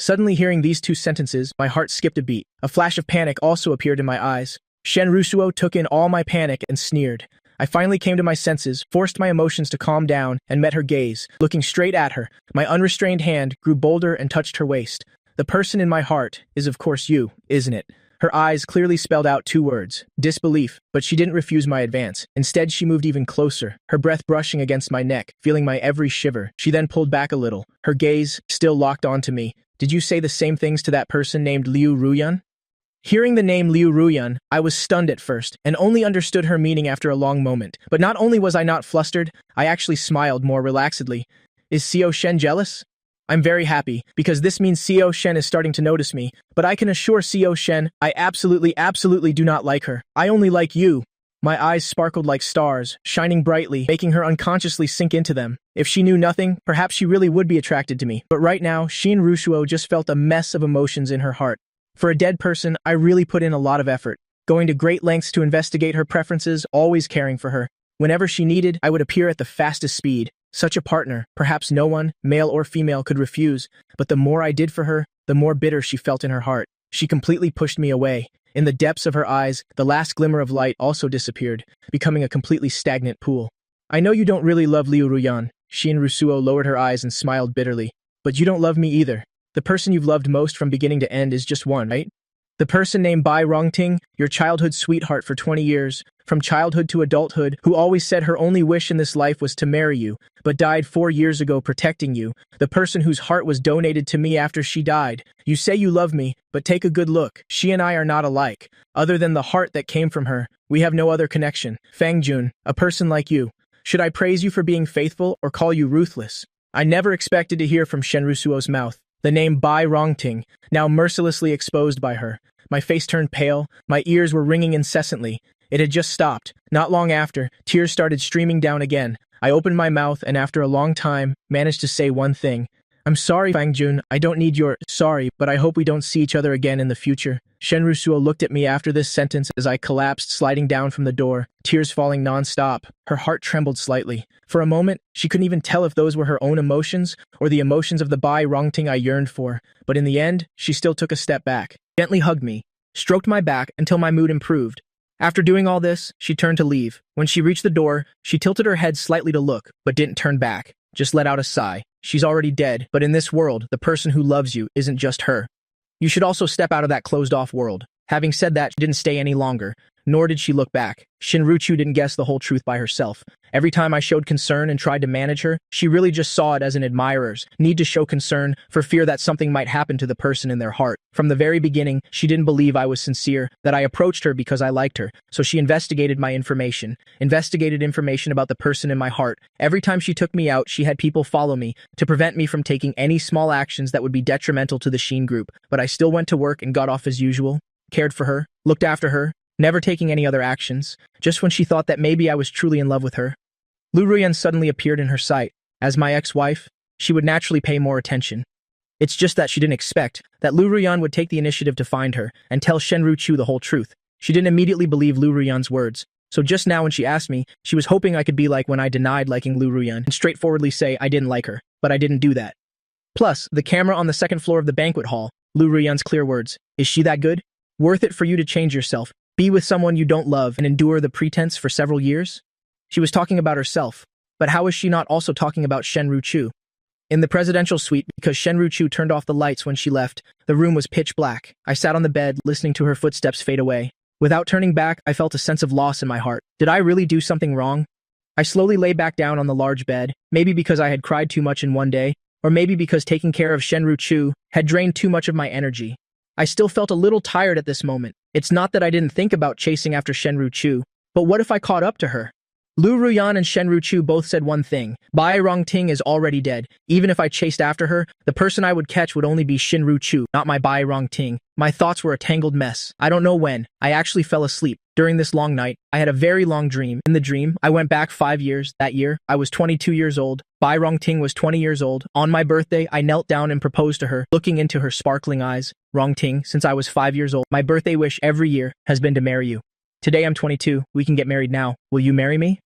Suddenly hearing these 2 sentences, my heart skipped a beat. A flash of panic also appeared in my eyes. Shen Rusuo took in all my panic and sneered. I finally came to my senses, forced my emotions to calm down, and met her gaze. Looking straight at her, my unrestrained hand grew bolder and touched her waist. The person in my heart is of course you, isn't it? Her eyes clearly spelled out 2 words, disbelief, but she didn't refuse my advance. Instead, she moved even closer, her breath brushing against my neck, feeling my every shiver. She then pulled back a little, her gaze still locked onto me. Did you say the same things to that person named Liu Ruyan? Hearing the name Liu Ruyan, I was stunned at first, and only understood her meaning after a long moment. But not only was I not flustered, I actually smiled more relaxedly. Is Xiao Shen jealous? I'm very happy, because this means Xiao Shen is starting to notice me, but I can assure Xiao Shen, I absolutely do not like her. I only like you. My eyes sparkled like stars, shining brightly, making her unconsciously sink into them. If she knew nothing, perhaps she really would be attracted to me. But right now, Shin Rushuo just felt a mess of emotions in her heart. For a dead person, I really put in a lot of effort, going to great lengths to investigate her preferences, always caring for her. Whenever she needed, I would appear at the fastest speed. Such a partner, perhaps no one, male or female, could refuse, but the more I did for her, the more bitter she felt in her heart. She completely pushed me away. In the depths of her eyes, the last glimmer of light also disappeared, becoming a completely stagnant pool. I know you don't really love Liu Ruyan. Shin Rusuo lowered her eyes and smiled bitterly. But you don't love me either. The person you've loved most from beginning to end is just one, right? The person named Bai Rongting, your childhood sweetheart for 20 years, from childhood to adulthood, who always said her only wish in this life was to marry you, but died 4 years ago protecting you, the person whose heart was donated to me after she died. You say you love me, but take a good look. She and I are not alike. Other than the heart that came from her, we have no other connection. Fang Jun, a person like you. Should I praise you for being faithful or call you ruthless? I never expected to hear from Shen Rusuo's mouth the name Bai Rongting, now mercilessly exposed by her. My face turned pale, my ears were ringing incessantly. It had just stopped. Not long after, tears started streaming down again. I opened my mouth and after a long time, managed to say one thing. I'm sorry, Fang Jun, I don't need your sorry, but I hope we don't see each other again in the future. Shen Rusuo looked at me after this sentence as I collapsed, sliding down from the door, tears falling non-stop. Her heart trembled slightly. For a moment, she couldn't even tell if those were her own emotions or the emotions of the Bai Rongting I yearned for. But in the end, she still took a step back, gently hugged me, stroked my back until my mood improved. After doing all this, she turned to leave. When she reached the door, she tilted her head slightly to look, but didn't turn back, just let out a sigh. She's already dead, but in this world, the person who loves you isn't just her. You should also step out of that closed-off world. Having said that, she didn't stay any longer, nor did she look back. Shinruchu didn't guess the whole truth by herself. Every time I showed concern and tried to manage her, she really just saw it as an admirer's need to show concern for fear that something might happen to the person in their heart. From the very beginning, she didn't believe I was sincere, that I approached her because I liked her, so she investigated information about the person in my heart. Every time she took me out, she had people follow me to prevent me from taking any small actions that would be detrimental to the Sheen group, but I still went to work and got off as usual, cared for her, looked after her, never taking any other actions, just when she thought that maybe I was truly in love with her. Lu Ruyan suddenly appeared in her sight. As my ex-wife, she would naturally pay more attention. It's just that she didn't expect that Lu Ruyan would take the initiative to find her and tell Shenru Chu the whole truth. She didn't immediately believe Lu Ruyan's words, so just now when she asked me, she was hoping I could be like when I denied liking Lu Ruyan and straightforwardly say I didn't like her, but I didn't do that. Plus, the camera on the second floor of the banquet hall, Lu Ruyan's clear words, is she that good? Worth it for you to change yourself, be with someone you don't love and endure the pretense for several years? She was talking about herself, but how is she not also talking about Shenru Chu? In the presidential suite, because Shenru Chu turned off the lights when she left, the room was pitch black. I sat on the bed, listening to her footsteps fade away. Without turning back, I felt a sense of loss in my heart. Did I really do something wrong? I slowly lay back down on the large bed, maybe because I had cried too much in one day, or maybe because taking care of Shenru Chu had drained too much of my energy. I still felt a little tired at this moment. It's not that I didn't think about chasing after Shenru Chu, but what if I caught up to her? Lu Ruyan and Shenru Chu both said one thing. Bai Rongting is already dead. Even if I chased after her, the person I would catch would only be Shenru Chu, not my Bai Rongting. My thoughts were a tangled mess. I don't know when. I actually fell asleep. During this long night, I had a very long dream. In the dream, I went back 5 years. That year, I was 22 years old. Bai Rongting was 20 years old. On my birthday, I knelt down and proposed to her, looking into her sparkling eyes. Rongting, since I was 5 years old, my birthday wish every year has been to marry you. Today I'm 22. We can get married now. Will you marry me?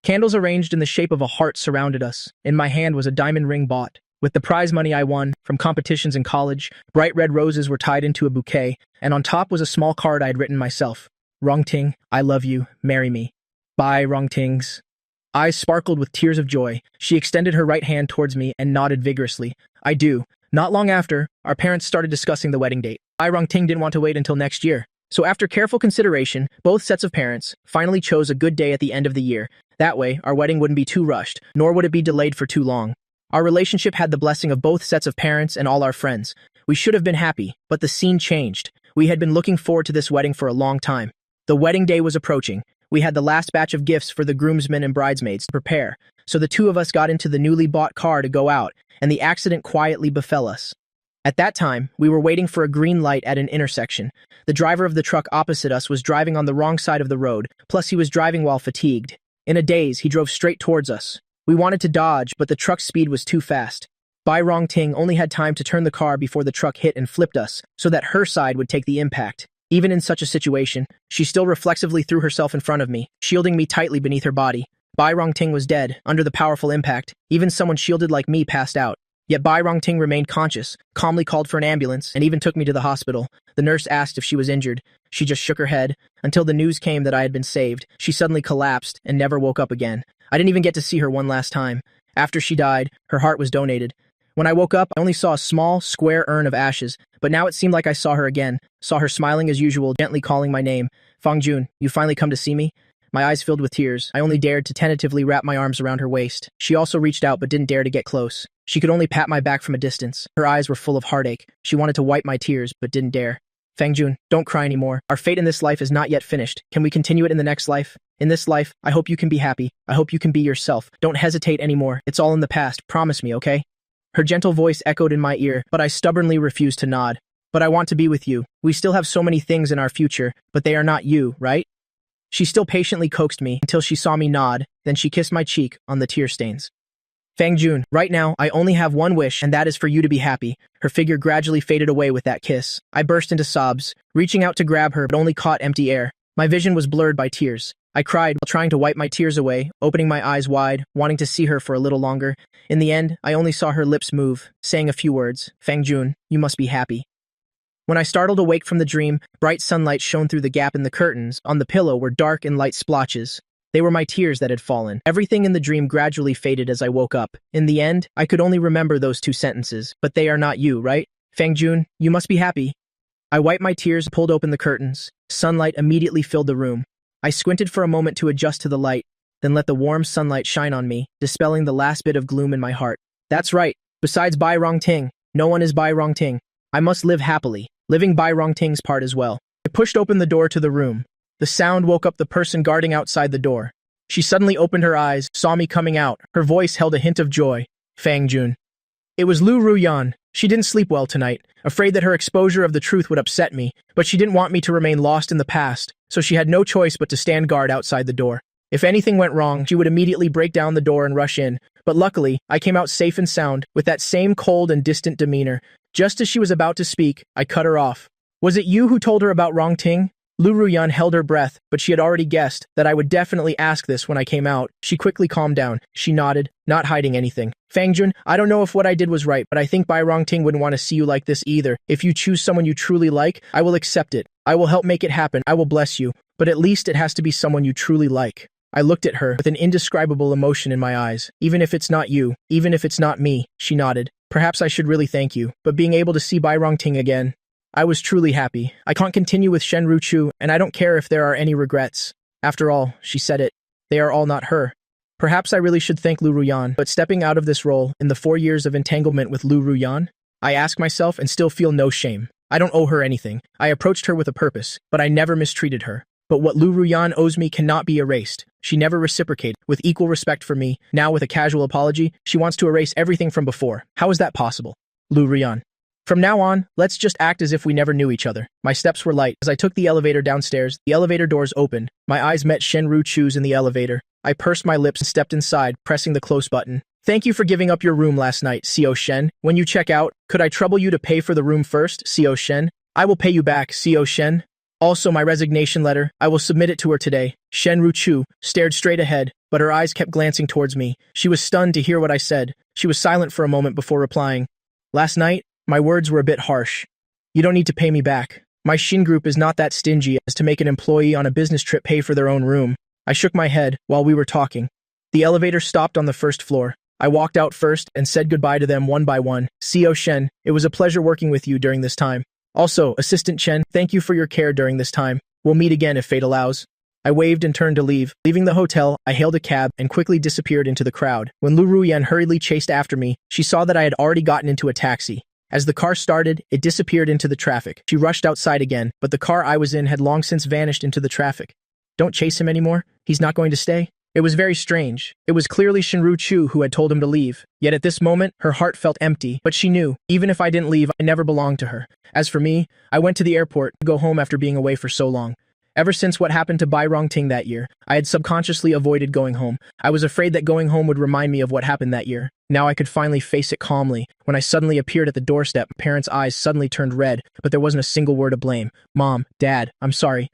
Candles arranged in the shape of a heart surrounded us. In my hand was a diamond ring bought. With the prize money I won from competitions in college, bright red roses were tied into a bouquet, and on top was a small card I had written myself. Rongting, I love you, marry me. Bai Rongting's eyes sparkled with tears of joy. She extended her right hand towards me and nodded vigorously. I do. Not long after, our parents started discussing the wedding date. Bai Rongting didn't want to wait until next year. So after careful consideration, both sets of parents finally chose a good day at the end of the year. That way, our wedding wouldn't be too rushed, nor would it be delayed for too long. Our relationship had the blessing of both sets of parents and all our friends. We should have been happy, but the scene changed. We had been looking forward to this wedding for a long time. The wedding day was approaching. We had the last batch of gifts for the groomsmen and bridesmaids to prepare, so the two of us got into the newly bought car to go out, and the accident quietly befell us. At that time, we were waiting for a green light at an intersection. The driver of the truck opposite us was driving on the wrong side of the road, plus he was driving while fatigued. In a daze, he drove straight towards us. We wanted to dodge, but the truck's speed was too fast. Bai Rongting only had time to turn the car before the truck hit and flipped us, so that her side would take the impact. Even in such a situation, she still reflexively threw herself in front of me, shielding me tightly beneath her body. Bai Rongting was dead, under the powerful impact. Even someone shielded like me passed out. Yet Bai Rongting remained conscious, calmly called for an ambulance, and even took me to the hospital. The nurse asked if she was injured. She just shook her head. Until the news came that I had been saved, she suddenly collapsed and never woke up again. I didn't even get to see her one last time. After she died, her heart was donated. When I woke up, I only saw a small, square urn of ashes, but now it seemed like I saw her again, saw her smiling as usual, gently calling my name. Fang Jun, you finally come to see me? My eyes filled with tears. I only dared to tentatively wrap my arms around her waist. She also reached out but didn't dare to get close. She could only pat my back from a distance. Her eyes were full of heartache. She wanted to wipe my tears but didn't dare. Fang Jun, don't cry anymore. Our fate in this life is not yet finished. Can we continue it in the next life? In this life, I hope you can be happy. I hope you can be yourself. Don't hesitate anymore. It's all in the past. Promise me, okay? Her gentle voice echoed in my ear, but I stubbornly refused to nod. But I want to be with you. We still have so many things in our future, but they are not you, right? She still patiently coaxed me until she saw me nod, then she kissed my cheek on the tear stains. Fang Jun, right now, I only have one wish, and that is for you to be happy. Her figure gradually faded away with that kiss. I burst into sobs, reaching out to grab her but only caught empty air. My vision was blurred by tears. I cried while trying to wipe my tears away, opening my eyes wide, wanting to see her for a little longer. In the end, I only saw her lips move, saying a few words. Fang Jun, you must be happy. When I startled awake from the dream, bright sunlight shone through the gap in the curtains. On the pillow were dark and light splotches. They were my tears that had fallen. Everything in the dream gradually faded as I woke up. In the end, I could only remember those two sentences. But they are not you, right? Fang Jun, you must be happy. I wiped my tears, pulled open the curtains. Sunlight immediately filled the room. I squinted for a moment to adjust to the light, then let the warm sunlight shine on me, dispelling the last bit of gloom in my heart. That's right. Besides Bai Rongting, no one is Bai Rongting. I must live happily, living Bai Rongting's part as well. I pushed open the door to the room. The sound woke up the person guarding outside the door. She suddenly opened her eyes, saw me coming out. Her voice held a hint of joy. Fang Jun. It was Lu Ruyan. She didn't sleep well tonight, afraid that her exposure of the truth would upset me, but she didn't want me to remain lost in the past, so she had no choice but to stand guard outside the door. If anything went wrong, she would immediately break down the door and rush in, but luckily, I came out safe and sound, with that same cold and distant demeanor. Just as she was about to speak, I cut her off. Was it you who told her about Rongting? Lu Ruyan held her breath, but she had already guessed that I would definitely ask this when I came out. She quickly calmed down. She nodded, not hiding anything. Fang Jun, I don't know if what I did was right, but I think Bai Rongting wouldn't want to see you like this either. If you choose someone you truly like, I will accept it. I will help make it happen. I will bless you. But at least it has to be someone you truly like. I looked at her with an indescribable emotion in my eyes. Even if it's not you, even if it's not me, she nodded. Perhaps I should really thank you, but being able to see Bai Rongting again, I was truly happy. I can't continue with Shen Ruchu, and I don't care if there are any regrets. After all, she said it. They are all not her. Perhaps I really should thank Lu Ruyan, but stepping out of this role in the 4 years of entanglement with Lu Ruyan, I ask myself and still feel no shame. I don't owe her anything. I approached her with a purpose, but I never mistreated her. But what Lu Ruyan owes me cannot be erased. She never reciprocated with equal respect for me. Now with a casual apology, she wants to erase everything from before. How is that possible? Lu Ruyan. From now on, let's just act as if we never knew each other. My steps were light. As I took the elevator downstairs, the elevator doors opened. My eyes met Shen Ruchu's in the elevator. I pursed my lips and stepped inside, pressing the close button. Thank you for giving up your room last night, Xiao Shen. When you check out, could I trouble you to pay for the room first, Xiao Shen? I will pay you back, Xiao Shen. Also, my resignation letter, I will submit it to her today. Shen Ruchu stared straight ahead, but her eyes kept glancing towards me. She was stunned to hear what I said. She was silent for a moment before replying. Last night, my words were a bit harsh. You don't need to pay me back. My Shin group is not that stingy as to make an employee on a business trip pay for their own room. I shook my head while we were talking. The elevator stopped on the first floor. I walked out first and said goodbye to them one by one. Xiao Shen, it was a pleasure working with you during this time. Also, Assistant Chen, thank you for your care during this time. We'll meet again if fate allows. I waved and turned to leave. Leaving the hotel, I hailed a cab and quickly disappeared into the crowd. When Lu Ruyan hurriedly chased after me, she saw that I had already gotten into a taxi. As the car started, it disappeared into the traffic. She rushed outside again, but the car I was in had long since vanished into the traffic. Don't chase him anymore. He's not going to stay. It was very strange. It was clearly Shinru Chu who had told him to leave. Yet at this moment, her heart felt empty, but she knew, even if I didn't leave, I never belonged to her. As for me, I went to the airport to go home after being away for so long. Ever since what happened to Bai Rongting that year, I had subconsciously avoided going home. I was afraid that going home would remind me of what happened that year. Now I could finally face it calmly. When I suddenly appeared at the doorstep, parents' eyes suddenly turned red, but there wasn't a single word of blame. Mom, Dad, I'm sorry.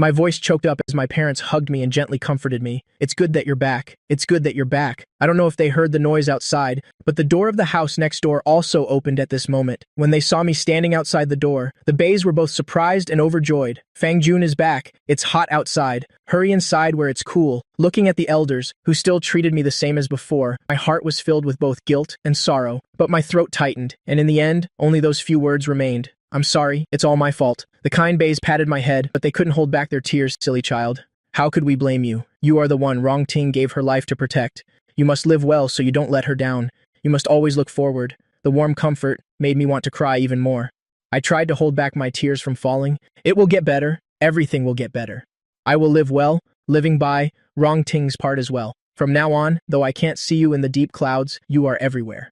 My voice choked up as my parents hugged me and gently comforted me. It's good that you're back. It's good that you're back. I don't know if they heard the noise outside, but the door of the house next door also opened at this moment. When they saw me standing outside the door, the Bays were both surprised and overjoyed. Fang Jun is back. It's hot outside. Hurry inside where it's cool. Looking at the elders, who still treated me the same as before, my heart was filled with both guilt and sorrow, but my throat tightened, and in the end, only those few words remained. I'm sorry, it's all my fault. The kind Bays patted my head, but they couldn't hold back their tears, silly child. How could we blame you? You are the one Rongting gave her life to protect. You must live well so you don't let her down. You must always look forward. The warm comfort made me want to cry even more. I tried to hold back my tears from falling. It will get better. Everything will get better. I will live well, living by Rongting's part as well. From now on, though I can't see you in the deep clouds, you are everywhere.